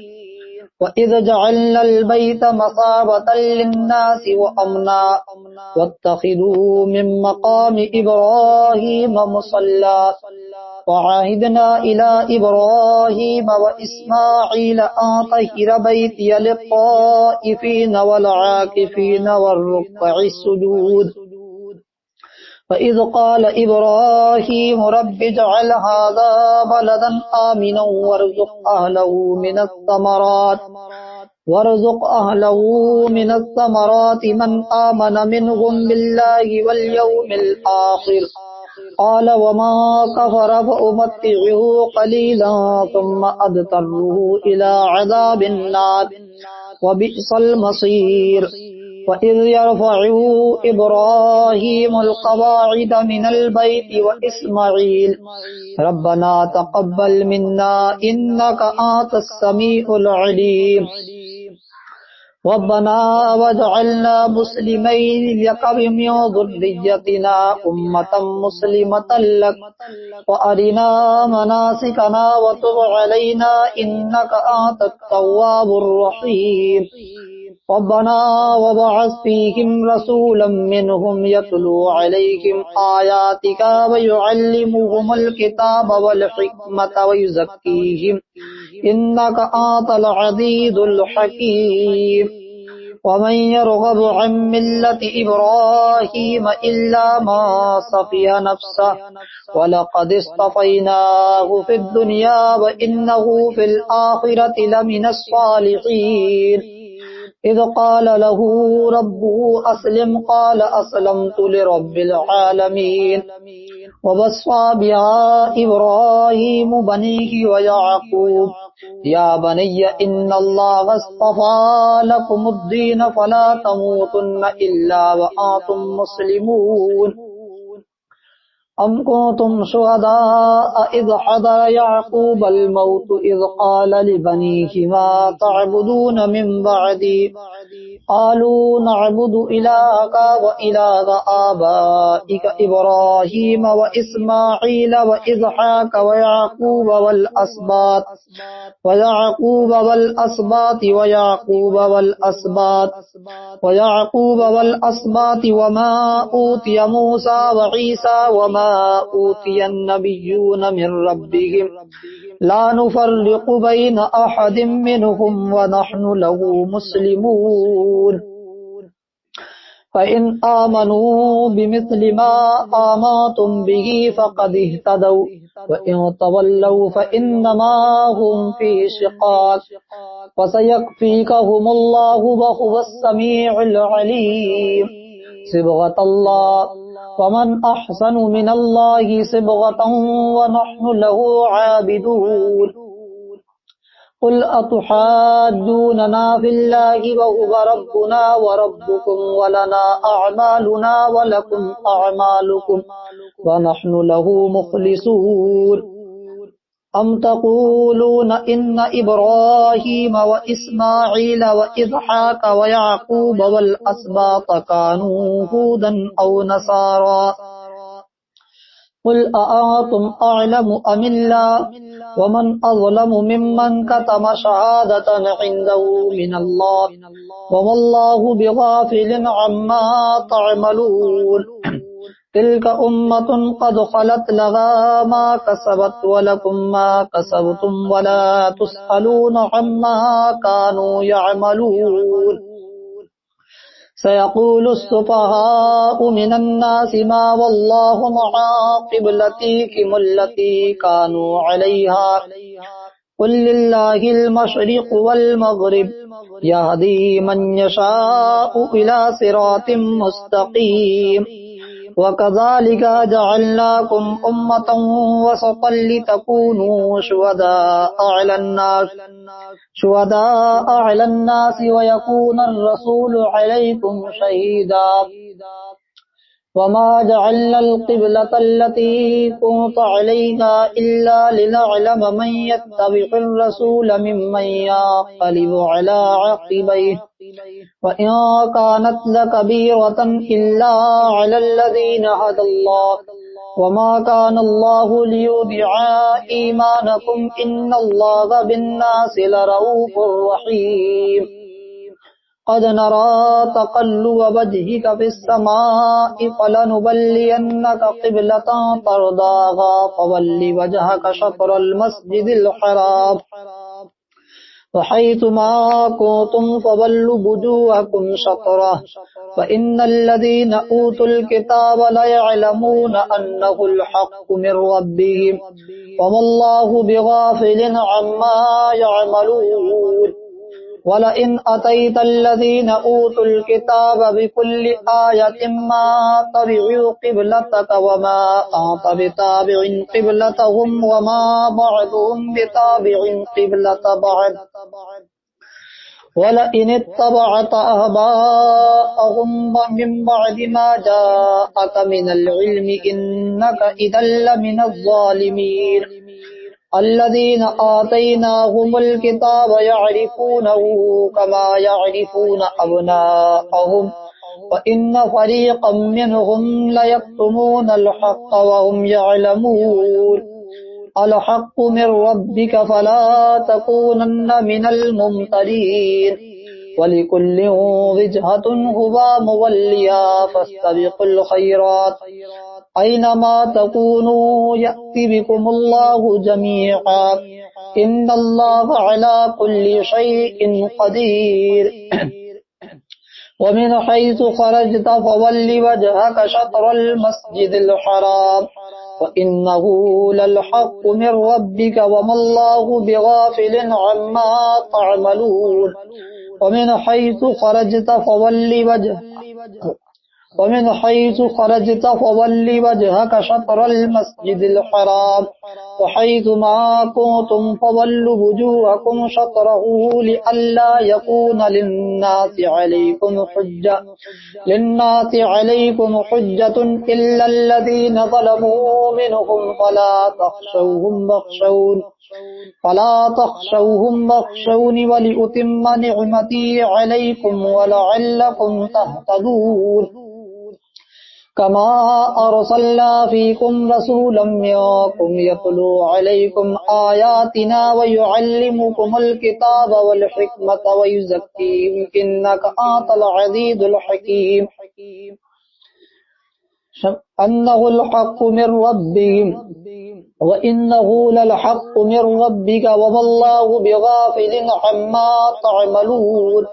वइज़ जअलनल बैत मसाबतन लिन्नासि व अमना वत्तख़िज़ू मिन मक़ामि इब्राहीम मुसल्ला वअहिदना इला इब्राहीम व इस्माईल अन तह्हिर बैतिय लित्ताइफ़ीन वल आकिफ़ीन वर्रुक्कइस सुजूद वइज़ क़ाल इब्राहीम रब्बि इजअल हाज़ा बलदन आमिना वरज़ुक़ अहलहु मिनस समराति मन आमन मिनहुम बिल्लाहि वल यौमिल आखिर क़ाल वमन कफ़र फ़उमत्तिउहु क़लीलन थुम्मा अद्तर्रुहु इला अज़ाबिन नार वबिअसल मसीर वइज़ यरफ़उ इब्राहीमुल क़वाइद मिनल बैति व इस्माईल रब्बना तक़ब्बल मिन्ना इन्नका अंतस समीउल अलीम रब्बना वजअलना मुस्लिमैन लक व मिन ज़ुर्रिय्यतिना उम्मतन मुस्लिमतन लक व अरिना मनासिकना व तुब अलैना इन्नका अंतत तव्वाबुर रहीम रब्बना वबअस फ़ीहिम रसूलन मिनहुम यतलू अलैहिम आयातिका व युअल्लिमुहुमुल किताब वल हिकमत व युज़क्कीहिम इन्नका अंतल अज़ीज़ुल हकीम वमन यरगब अन मिल्लति इब्राहीम इल्ला मा सफिया नफ्सह वलक़द इस्तफ़ैनाहु फ़िद्दुनिया व इन्नहु फ़िल आख़िरति लमिनस सालिहीन। इज़ क़ाल लहू रब्बुहु अस्लिम क़ाल अस्लमतु लिरब्बिल आलमीन। ववस्सा बिहा इब्राहीमु बनीहि व याक़ूब या बनय्य इन्नल्लाहा अस्तफ़ा लकुमुद्दीन फला तमूतुन्न इल्ला व आंतुम मुस्लिमून। अम कुन्तुम शुहदाअ इज़ हदर याक़ूबल मौत इज़ क़ाल लिबनीहि मा तअबुदून मिन बअदी क़ालू नअबुदु इलाहक व इलाहा आबाइक इब्राहीम व इस्माईल व इज़हाक व याक़ूब वल अस्बात वमा ऊतिय मूसा व ईसा वमा ऊतिय नबिय्यून मिन रब्बिहिम ला नुफ़र्रिक़ु बैन अहदिम मिनहुम व नहनु लहू मुस्लिमून। फ़इन आमनू बिमिस्लि मा आमनतुम बिही फ़क़द इह्तदौ व इन तवल्लौ फ़इन्नमा हुम फ़ी शिक़ाक़ फ़सयक्फ़ीकहुमुल्लाहु व हुवस समीउल अलीम। सिबग़तल्लाह वमन अहसनु मिनल्लाहि सिबग़तन व नहनु लहू आबिदून। क़ुल अतुहाज्जूनना फ़िल्लाहि व हुव रब्बुना व रब्बुकुम व लना अअमालुना व लकुम अअमालुकुम व नहनु लहू मुख़लिसून। अम तक़ूलून इन्न इब्राहीम व इस्माईल व इज़हाक व याक़ूब वल अस्बात कानू हूदन औ नसारा क़ुल अअंतुम अअलमु अमिल्लाह वमन अज़लमु मिम्मन कतम शहादतन इंदहु मिनल्लाह वमल्लाहु बिग़ाफ़िलिन अम्मा तअमलून। तिल्क उम्मतुन क़द ख़लत लहा मा कसबत व लकुम मा कसबतुम वला तुस्अलून अम्मा कानू यअमलून। सयक़ूलु सुफ़हाउ मिनन नासि मा वल्लाहु अन क़िब्लतिकुम अल्लती कानू अलैहा क़ुल लिल्लाहिल मशरिक़ु वल मग़रिब यहदी मन यशाअु इला सिरातिम मुस्तक़ीम। वकज़ालिक जअलनाकुम उम्मतन वसतन लितकूनू शुहदाअ अलन नासि व यकूनर रसूलु अलैकुम शहीदा। वमा जअलनल क़िब्लतल्लती कुनत अलैहा इल्ला लिनअलम मन यत्तबिउर रसूल मिम्मन यंक़लिबु अला अक़िबैहि व इन कानत लकबीरतन इल्ला अलल्लज़ीन हदल्लाह वमा कानल्लाहु लियुदिअ ईमानकुम इन्नल्लाहा बिन्नासि लरऊफ़ुर रहीम। क़द नरा तक़ल्लुब वजहिक फ़िस्समाइ फ़लनुवल्लियन्नक क़िब्लतन तर्दाहा फ़वल्लि वजहक शत्रल मस्जिदिल हराम वहैथुमा कुन्तुम फ़वल्लु वुजूहकुम शत्रह फ़इन्नल्लज़ीन ऊतुल किताब लयअलमून अन्नहुल हक़्क़ु मिर रब्बिहिम वमल्लाहु बिग़ाफ़िलिन अम्मा यअमलून। वलइन अतैतल्लज़ीन ऊतुल किताब बिकुल्लि आयतिन मा तबिउ क़िब्लतक वमा अंत बिताबिइन क़िब्लतहुम वमा बअदुहुम बिताबिइन क़िब्लत बअद वलइन इत्तबअत अहवाअहुम मिन बअदि मा जाअक मिनल इल्मि इन्नक इज़ल लमिनज़ ज़ालिमीन। अल्लज़ीन आतैनाहुमुल किताब यअरिफूनहु कमा यअरिफून अब्नाअहुम व इन्न फ़रीक़म मिनहुम लयक्तुमूनल हक़्क़ व हुम यअलमून। अल हक़्क़ु मिर रब्बिक फला तकूनन्न मिनल मुमतरीन। वलिकुल्लिन विजहतुन हुवा मुवल्लिहा फस्तबिकुल खैरात ऐनमा तकूनू यअति बिकुमुल्लाहु जमीआ इन्नल्लाहा अला कुल्लि शैइन क़दीर। वमिन हैसु खरजत फवल्लि वजहक शत्रल मस्जिदिल हराम व इन्नहु लल हक्कु मिर रब्बिक वमल्लाहु बिगाफिलिन अम्मा तअमलून वमिन हैसु खरजत फवल्लि वजहक ومن حيث خرجت فول وجهك شطر المسجد الحرام وحيث ما كنتم فولوا وجوهكم شطره لئلا يكون للناس عليكم حجة إلا الذين ظلموا منهم فلا تخشوهم واخشوني ولأتم نعمتي عليكم ولعلكم تهتدون كما أرسلنا فيكم رسولا منكم يتلو عليكم آياتنا ويعلمكم الكتاب والحكمة ويزكيكم إنك أنت العزيز الحكيم أنه الحق من ربهم وإنه للحق من ربك وما الله بغافل عما تعملون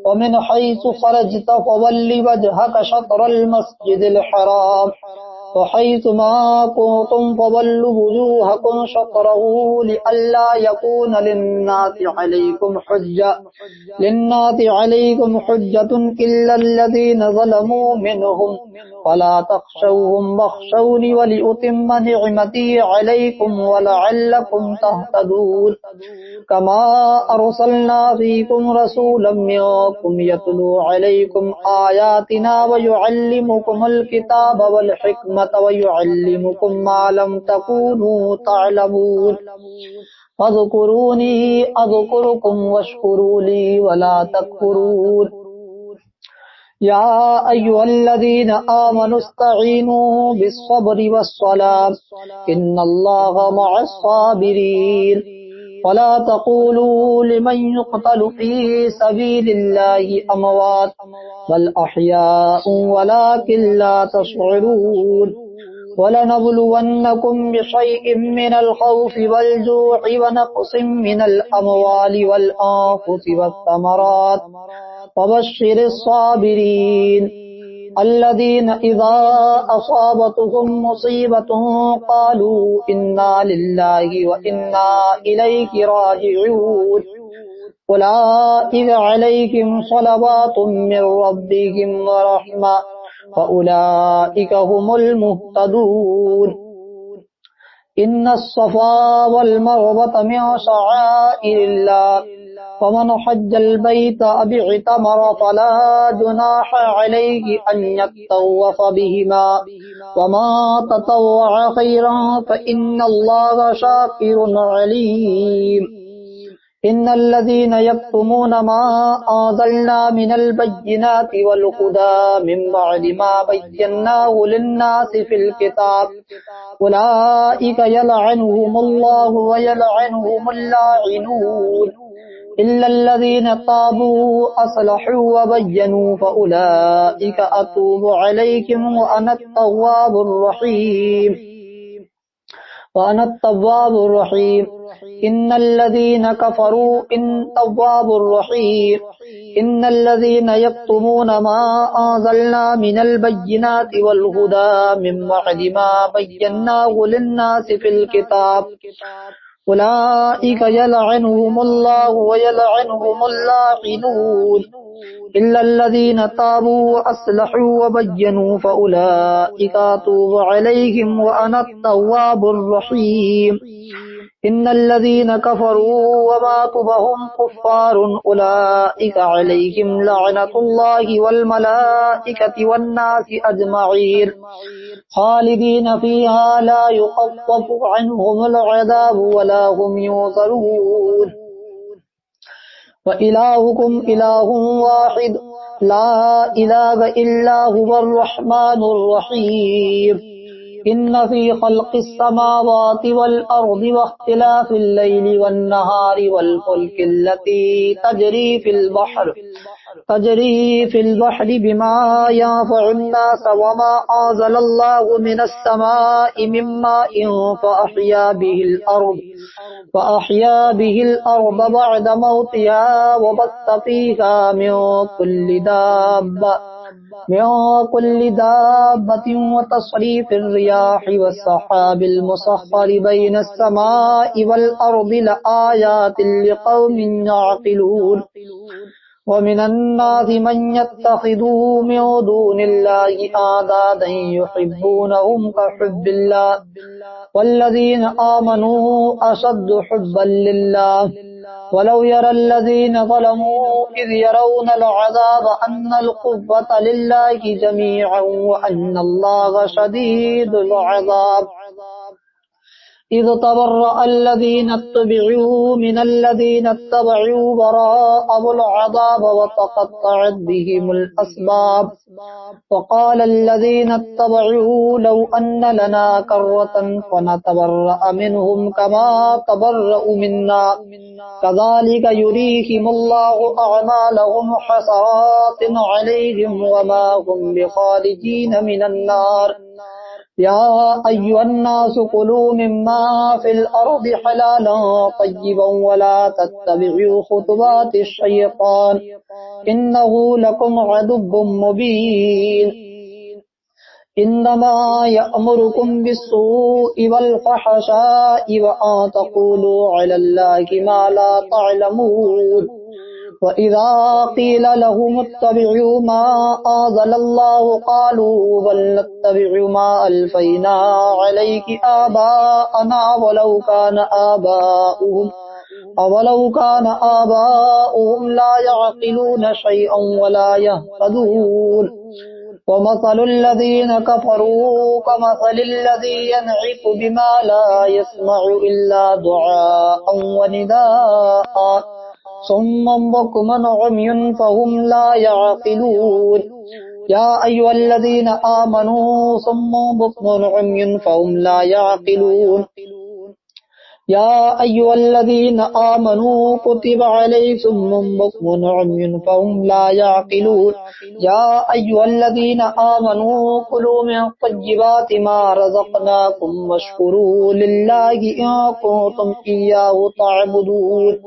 ومن حيث خرجت فول وجهك شطر المسجد الحرام وحيث ما كنتم فولوا وجوهكم شطره لئلا يكون للناس عليكم حجة إلا الذين ظلموا منهم فلا تخشوهم واخشوني ولأتم نعمتي عليكم ولعلكم تهتدون كما أرسلنا فيكم رسولا منكم يتلو عليكم آياتنا ويعلمكم الكتاب والحكمة ويعلمكم ما لم تكونوا تعلمون فاذكروني أذكركم واشكروا لي ولا تكفرون يا أيها الذين آمنوا استعينوا بالصبر والصلاة إن الله مع الصابرين ولا تقولوا لمن يقتل في سبيل الله أموات بل أحياء ولكن لا تشعرون ولنبلونكم بشيء من الخوف والجوع ونقص من الأموال والأنفس والثمرات وبشر الصابرين الذين إذا أصابتهم مصيبة قالوا إنا لله وإنا إليه راجعون أولئك عليهم صلوات من ربهم ورحمة فأولئك هم المهتدون إن الصفا والمروة من شعائر الله فمن حج البيت أو اعتمر فلا جناح عليه أن يطوف بهما وما تطوع خيرا فإن الله شاكر عليم إن الذين يكتمون ما أنزلنا من البينات والهدى من بعد ما بيناه للناس في الكتاب أولئك يلعنهم الله ويلعنهم اللاعنون إلا الذين تابوا أصلحوا وبينوا فأولئك أتوب عليهم وأنا التواب الرحيم إن الذين كفروا إن الذين يكتمون ما أنزلنا من البينات والهدى من بعد ما بيناه للناس في الكتاب أولئك يلعنهم الله ويلعنهم اللاعنون إلا الذين تابوا وأصلحوا وبينوا فأولئك أتوب عليهم وأنا التواب الرحيم إن الذين كفروا وماتوا وهم كفار أولئك عليهم لعنة الله والملائكة والناس أجمعين خالدين فيها لا يخفف عنهم العذاب ولا هم ينصرون وإلهكم إله واحد لا إله إلا هو الرحمن الرحيم إن في خلق السماوات والأرض واختلاف الليل والنهار والفلك التي تجري في البحر तजरी फिल बहरि बिमा यनफ़उन नास वमा अंज़लल्लाहु मिनस समाइ मिन माइन फ़अहया बिहिल अर्द बअद मौतिहा वबस्स फ़ीहा मिन कुल्लि दाब्बतिन वतस्रीफ़िर रियाहि वस्सहाबिल मुसख़्ख़रि बैनस समाइ वल अर्दि लआयातिन लिक़ौमिन यअक़िलून वमिनन नासि मन यत्तख़िज़ु मिन दूनिल्लाहि अंदादन युहिब्बूनहुम कहुब्बिल्लाह वल्लज़ीना आमनू अशद्दु हुब्बन लिल्लाह वलौ यरल्लज़ीना ज़लमू इज़ यरौनल अज़ाब अन्नल क़ुव्वता लिल्लाहि जमीअन व अन्नल्लाहा शदीदुल अज़ाब इज़ तबर्रअ अल्लज़ीना इत्तबअू मिनल्लज़ीना इत्तबअू वराअहुल अज़ाब व तक़त्तअत बिहिमुल अस्बाब वक़ाल अल्लज़ीना इत्तबअू लौ अन्न लना कर्रतन फनतबर्रअ मिनहुम कमा तबर्रअू मिन्ना कज़ालिक युरीहिमुल्लाहु अअमालहुम हसरातिन अलैहिम वमा हुम बिखारिजीन मिनन नार या अय्युहन्नासु कुलू मिम्मा फिल अर्दि हलालन तय्यिबन वला तत्तबिउ खुतुवातिश शैतान इन्नहु लकुम अदुव्वुम मुबीन इन्नमा यअमुरुकुम बिस्सूइ वल फहशाइ व अन तक़ूलू अलल्लाहि मा ला तअलमून वइज़ा क़ील लहुम इत्तबिउ मा अंज़लल्लाहु क़ालू बल नत्तबिउ मा अल्फ़ैना अलैहि आबाअना अवलौ कान आबाउहुम ला यअक़िलून शैअन वला यहतदून वमसलुल लज़ीना कफ़रू कमसलिल लज़ी यनइक़ु बिमा ला यस्मअु इल्ला दुआअन व निदाअ सुम्मुन बुक्मुन उम्युन फ़हुम ला यअक़िलून या अय्युहल्लज़ीना आमनू सुम्मुन बुक्मुन उम्युन फ़हुम ला यअक़िलून या अय्युहल्लज़ीना आमनू कुतिबा अलैकुम बुक्मुन उम्युन फ़हुम ला यअक़िलून या अय्युहल्लज़ीना आमनू कुलू मिन तय्यिबाति मा रज़क़नाकुम वश्कुरू लिल्लाहि इन कुंतुम इय्याहु तअबुदून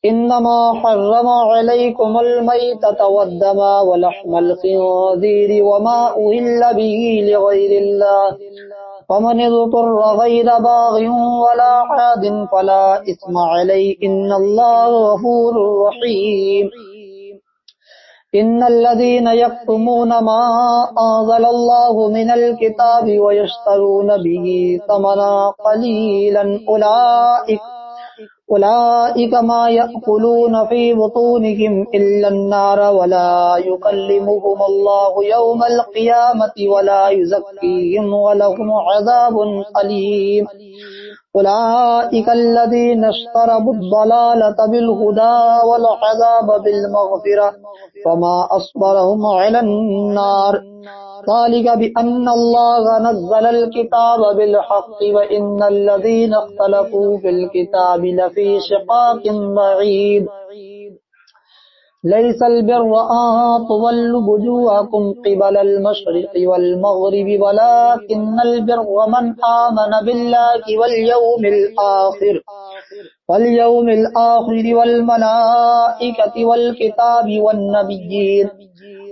इन्नमा हर्रम अलैकुमुल मैतता वद्दमा वलहमल खिंज़ीरि वमा उहिल्ल बिहि लिगैरिल्लाह फमन इज़्तुर्र गैर बाग़िन वला आदिन फला इस्म अलैहि इन्नल्लाहा गफूरुर रहीम इन्नल्लज़ीना यक्तुमूना मा अंज़लल्लाहु मिनल किताबि व यश्तरूना बिहि समना क़लीलन उलाइक मा यअकुलूना फ़ी बुतूनिहिम इल्लन नार वला युकल्लिमुहुमुल्लाहु यौमल क़ियामति वला युज़क्कीहिम वलहुम अज़ाबुन अलीम उलाइक अल्लज़ीना इश्तरबुद दलालता बिल हुदा वल अज़ाब बिल मग़फ़िरह वमा अस्बरहुम अलन नार ज़ालिक बिअन्नल्लाहा नज़्ज़लल किताब बिल हक़्क़ि व इन्नल लज़ीना इख्तलफ़ू फिल किताबि लफ़ी शिक़ाक़िन बईद लैसल बिर्र अन तुवल्लू वुजूहकुम क़िबलल मशरिक़ि वल मग़रिबि वलाकिन्नल बिर्र मन आमन बिल्लाहि वल यौमिल आखिर वल मलाइकति वल किताबि वन नबिय्यीन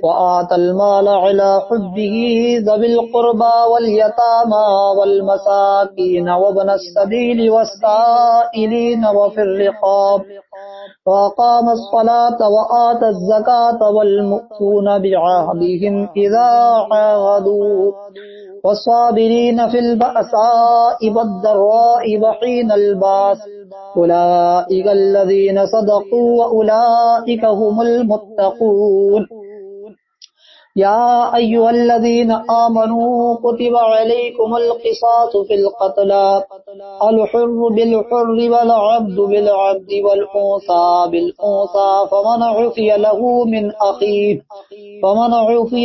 व आतल माल अला हुब्बिही ज़विल क़ुर्बा वल यतामा वल मसाकीन व इब्नस सबील वस्साइलीन व फिर रिक़ाब व अक़ामस सलाता व आतज़ ज़काता वल मुफ़ूना बिअहदिहिम इज़ा आहदू वस्साबिरीन फिल बअसाइ वद्दर्राइ व हीनल बास उलाइका अल्लज़ीना सदक़ू व उलाइका हुमुल मुत्तक़ून या अय्युहल्लज़ीना आमनू कुतिबा अलैकुमुल क़िसासु फ़िल क़त्ला अल हुर्रु बिल हुर्रि वल अब्दु बिल अब्दि वल उन्सा बिल उन्सा फमन उफ़िया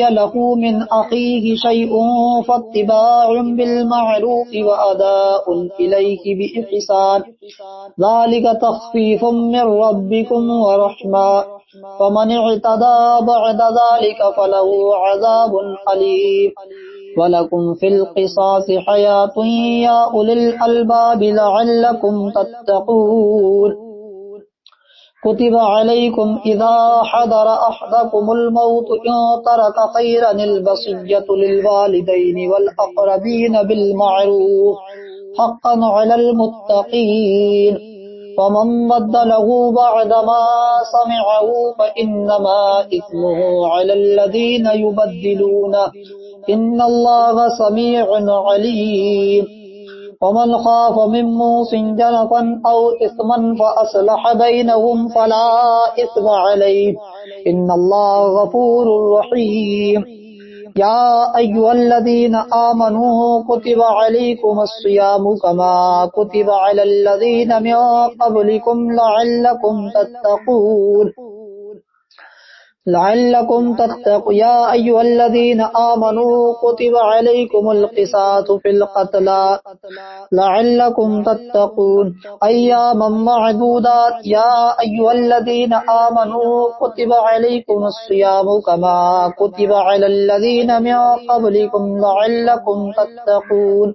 लहू मिन अख़ीहि शैउन फ़त्तिबाउन बिल मअरूफ़ व अदाउन इलैहि बिइहसान ज़ालिका तख़फ़ीफ़ुम मिन रब्बिकुम व रहमा फमन इअतदा बअद ज़ालिका फलहु अज़ाबुन अलीम वलकुम फिल क़िसासि हयातुन या उलिल अलबाबि लअल्लकुम तत्तक़ून कुतिबा अलैकुम इज़ा हदरा अहदकुमुल मौत इन तरक खैरनिल वसिय्यतु लिल वालिदैनि वल अक़रबीन बिल मअरूफ हक़्क़न अलल मुत्तक़ीन फमन बद्दलहु बअद मा समिअहु फइन्नमा इस्मुहु अलल लज़ीना युबद्दिलूनहु इन्नल्लाहा समीउन अलीम वमन खाफ मिन मूसिन जनफन औ इस्मन फअस्लह बैनहुम फला इस्म अलैहि इन्नल्लाहा गफूरुर रहीम या अय्युहल्लज़ीना आमनू कुतिबा अलैकुमुस सियामु कमा कुतिबा अलल लज़ीना मिन क़ब्लिकुम लअल्लकुम तत्तक़ून या अय्युहल्लज़ीना आमनू कुतिबा अलैकुमुल क़िसासु फ़िल क़त्ला लअल्लकुम तत्तक़ून अय्यामम मअदूदात या अय्युहल्लज़ीना आमनू कुतिबा अलैकुमुस सियामु कमा कुतिबा अलल लज़ीना मिन क़ब्लिकुम लअल्लकुम तत्तक़ून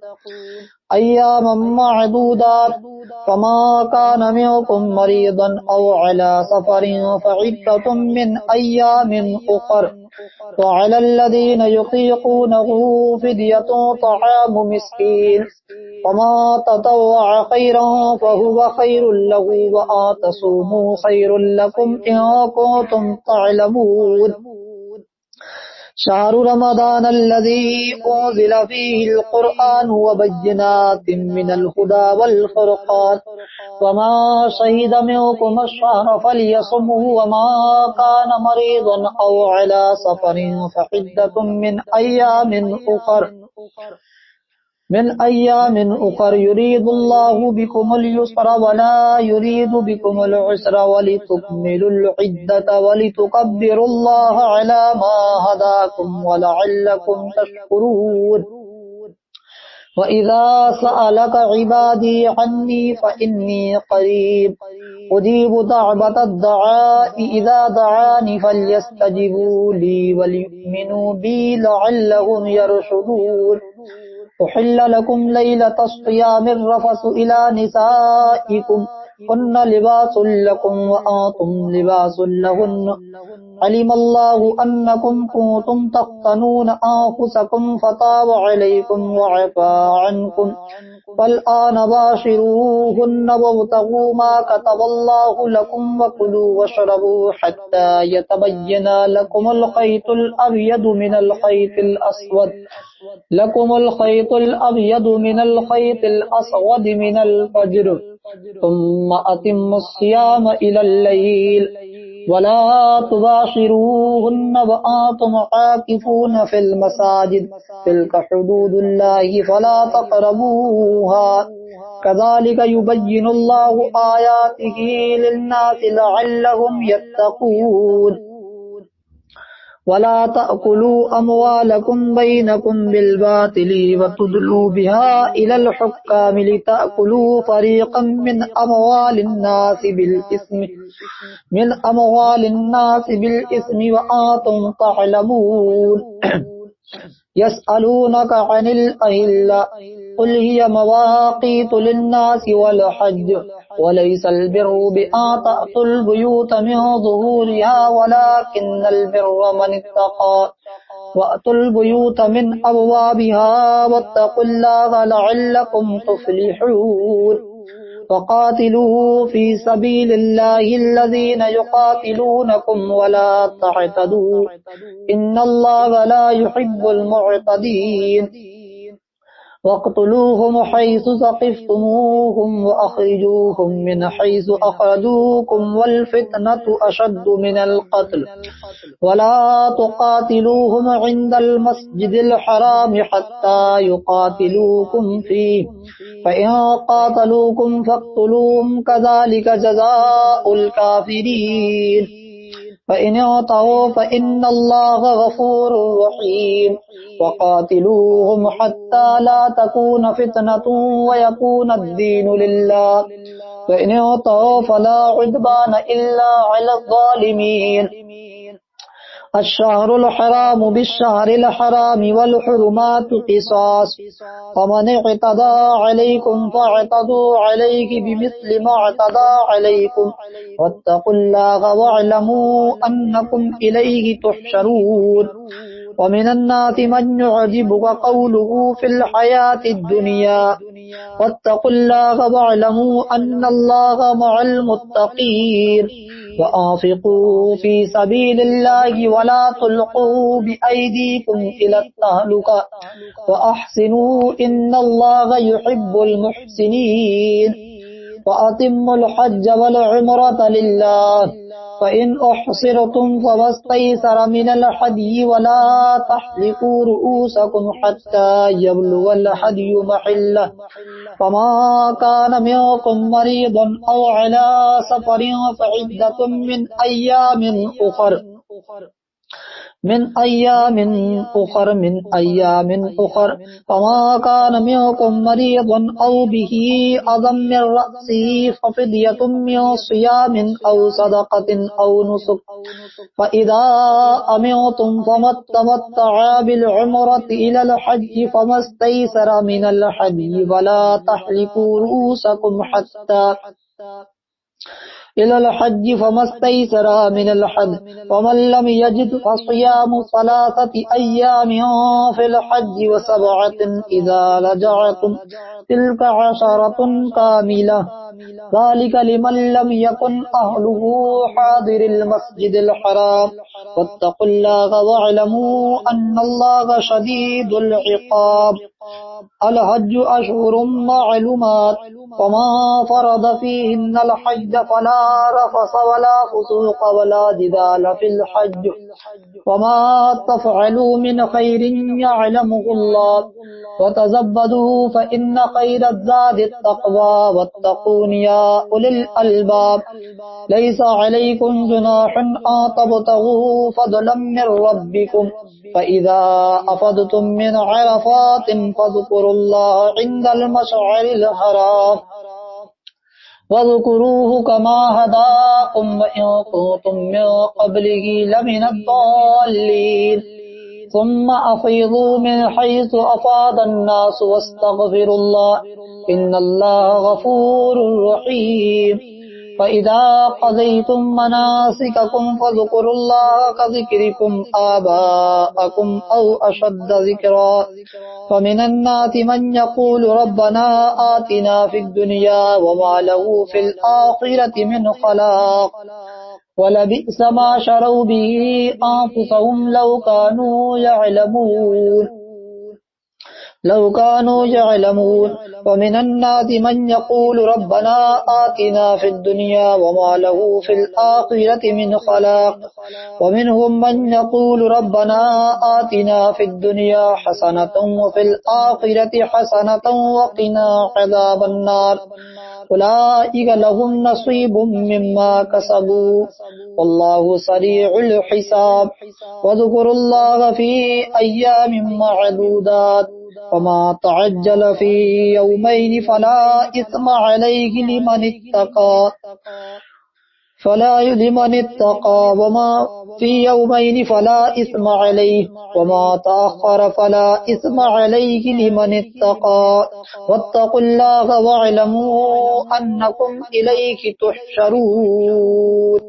अय्यामम मअदूदात फमा कान मिनकुम मरीदन औ अला सफरिन फइद्दतुम मिन अय्यामिन उखर वअला अल्लज़ीना युतीक़ूनहु फ़िद्यतुन तआमु मिस्कीन फमा ततव्वअ खैरन फहुव खैरुल लहु व आन तसूमू खैरुल लकुम इन कुन्तुम तअलमून शहरु रमज़ान अल्लज़ी उन्ज़िल फ़ीहिल क़ुरआनु वबय्यिनातिन मिनल हुदा वल फ़ुरक़ान वमन शहिद मिनकुम अश-शहरा फ़लयसुमहु वमन कान मरीज़न औ अला सफ़रिन फ़इद्दतुम मिन अय्यामिन उखर युरीदुल्लाहु बिकुमुल युस्रा वला युरीदु बिकुमुल उस्रा वलितुकमिलुल इद्दता वलितुकब्बिरुल्लाहा अला मा हदाकुम वलअल्लकुम तशकुरून वइज़ा सअलका इबादी अन्नी फ़इन्नी क़रीब उजीबु दअवतद दुआइ इज़ा दआनी फ़ल्यस्तजिबू ली वलियुमिनू बी लअल्लहुम यरशुदून उहिल्ल लकुम लैलतस सियामिर रफ़सु इला निसाइकुम हुन्ना लिबासुल लकुम व आंतुम लिबासुल लहुन्न अलिमल्लाहु अन्नकुम कुंतुम तख्तनून अंफुसकुम फताब अलैकुम व अफ़ा अन्कुम फल्आन बाशिरूहुन्न वब्तगू मा कतबल्लाहु लकुम व कुलू वशरबू हत्ता यतबय्यना लकुमुल खैतुल अब्यदु मिनल खैतिल अस्वद लकुमुल खैतुल अब्यदु मिनल खैतिल अस्वद मिनल फज्र सुम्मा अतिम्मुस सियाम इलल लैल वला तुबाशिरूहुन्न व आंतुम आकिफून फिल मसाजिद तिल्का हुदूदुल्लाहि फला तक़रबूहा कज़ालिका युबय्यिनुल्लाहु आयातिहि लिन्नासि लअल्लहुम यत्तक़ून वला तअकुलू अमवालकुम बैनकुम बिलबातिली वतुदलू बिहा इलल हुक्कामि लितअकुलू फरीक़म मिन अमवालिन्नासि बिल इस्मि व आंतुम तअलमून यसअलूनका अनिल अहिल्ला कुल हिय मवाक़ीतु लिन्नासि वल हज्ज वलैसल बिर्रु बिअन तअतुल बुयूत मिन ज़ुहूरिहा वलाकिन्नल बिर्रा मन इत्तक़ा वअतुल बुयूत मिन अबवाबिहा वत्तक़ुल्लाहा लअल्लकुम तुफ़्लिहून वक़ातिलू फ़ी सबीलिल्लाहि अल्लज़ीना युक़ातिलूनकुम वला तअतदू इन्नल्लाहा ला युहिब्बुल मुअतदीन वक़्तुलूहुम हैसु सक़िफ़्तुमूहुम वअख़रिजूहुम मिन हैसु अख़रजूकुम वल फ़ित्नतु अशद्दु मिनल क़त्ल वला तुक़ातिलूहुम इन्दल मस्जिदिल हराम हत्ता युक़ातिलूकुम फ़ीहि फ़इन क़ातलूकुम फ़क़्तुलूहुम कज़ालिका जज़ाउल काफ़िरीन फ़इन इंतहू फ़इन्नल्लाहा गफ़ूरुर रहीम वक़ातिलूहुम हत्ता ला तकून फ़ितनतुन व यकूनद दीनु लिल्लाह फ़इन अतौ फला उद्वान इल्ला अला ज़ालिमीन। अश्शहरुल हरामु बिश्शहरिल हरामि वल हुरुमातु क़िसास फमन इअतदा अलैकुम फ़अतदू अलैहि बिमिस्लि मा अतदा अलैकुम वत्तक़ुल्लाह वअलमू अन्नकुम इलैहि तुहशरून। वमिनन नासि मन युअजिबुका क़ौलुहु फ़िल हयातिद दुनिया वत्तक़ुल्लाह वअलमू अन्नल्लाह मअल मुत्तक़ीन। वअन्फ़िक़ू फ़ी सबीलिल्लाहि वला तुल्क़ू बिअयदीकुम इलत तहलुका वअहसिनू इन्नल्लाह युहिब्बुल मुहसिनीन। वअतिम्मुल हज्ज वल उम्रता लिल्लाह फ़इन उहसिरतुम फ़मस्तयसर मिनल हदयि वला तहलिकू रुऊसकुम हत्ता यबलुगल हदयु महल्लह फमा कान मिनकुम मरीदन औ अला सफरिन फ़इद्दतुम मिन अय्यामिन उखर फमा कान मिनकुम मरीदन औ बिही अज़म मिन रअसिही फ़फ़िद्यतुम मिन सियामिन औ सदक़तिन औ नुसुक फ़इज़ा अमिनतुम फ़मत्तमत्तअ बिल उम्रति इलल हज्जि फ़मस्तयसर मिनल हदयि वला तहलिकू रुऊसकुम हत्ता इलल हज्जि फ़मस्तयसर मिनल हद वमन लम यजिद फ़सियामु सलासति अय्यामिन फ़िल हज्जि व सबअतिन इज़ा रजअतुम तिल्क अशरतुन कामिलह ज़ालिक लिमन लम यकुन अहलुहु हादिरिल मस्जिदिल हराम वत्तक़ुल्लाह वअलमू अन्नल्लाह शदीदुल इक़ाब। अल हज्जु अशहुरुम मअलूमात फमन फ़रद फ़ीहिन्नल हज्ज फला रफ़स वला फ़ुसूक़ वला जिदाल फ़िल हज्ज वमा तफ़अलू मिन खैरिन यअलमुहुल्लाह वतज़व्वदू फ़इन्न खैरज़ ज़ादित तक़वा वत्तक़ून या उलिल अलबाब। लैसा अलैकुम जुनाहुन अन तब्तगू फ़ज़लन मिन रब्बिकुम फ़इज़ा अफ़दतुम मिन अरफ़ातिन फ़ज़्कुरुल्लाह इंदल मशअरिल हराम वज़्कुरूहु कमा हदाकुम व इन कुंतुम मिन क़ब्लिही लमिनद दाल्लीन। सुम्मा अफ़ीज़ू मिन हैसु अफ़ादन नासु वस्तग़फिरुल्लाह इन्नल्लाह गफ़ूरुर रहीम। फ़इज़ा क़ज़य्तुम मनासिककुम फ़ज़्कुरुल्लाह कज़िक्रिकुम आबाअकुम औ अशद्द ज़िक्रा। फ़मिनन नासि मन यक़ूलु रब्बना आतिना फ़िद दुनिया वमा लहु फ़िल आख़िरति मिन ख़लाक़ वलबिअस मा शरौ बिही अन्फुसहुम लौ कानू यअलमून। वमिनन नासि मन यक़ूलु रब्बना आतिना फ़िद दुनिया वमा लहु फ़िल आख़िरति मिन ख़लाक़ वमिनहुम मन यक़ूलु रब्बना आतिना फ़िद दुनिया हसनतन व फ़िल आख़िरति हसनतन व क़िना अज़ाबन नार। उलाइका लहुम नसीबुम मिम्मा कसबू वल्लाहु सरीउल हिसाब। वज़्कुरुल्लाह फ़ी अय्यामिन मअदूदात वमा तअज्जल फ़ी यौमैन फला इस्मा अलैहि लिमन इत्तक़ा वमा फ़ी यौमैन फला इस्मा अलैहि वमा तअख़्ख़र फला इस्मा अलैहि लिमन इत्तक़ा वत्तक़ुल्लाह वअलमू अन्नकुम इलैहि तुहशरून।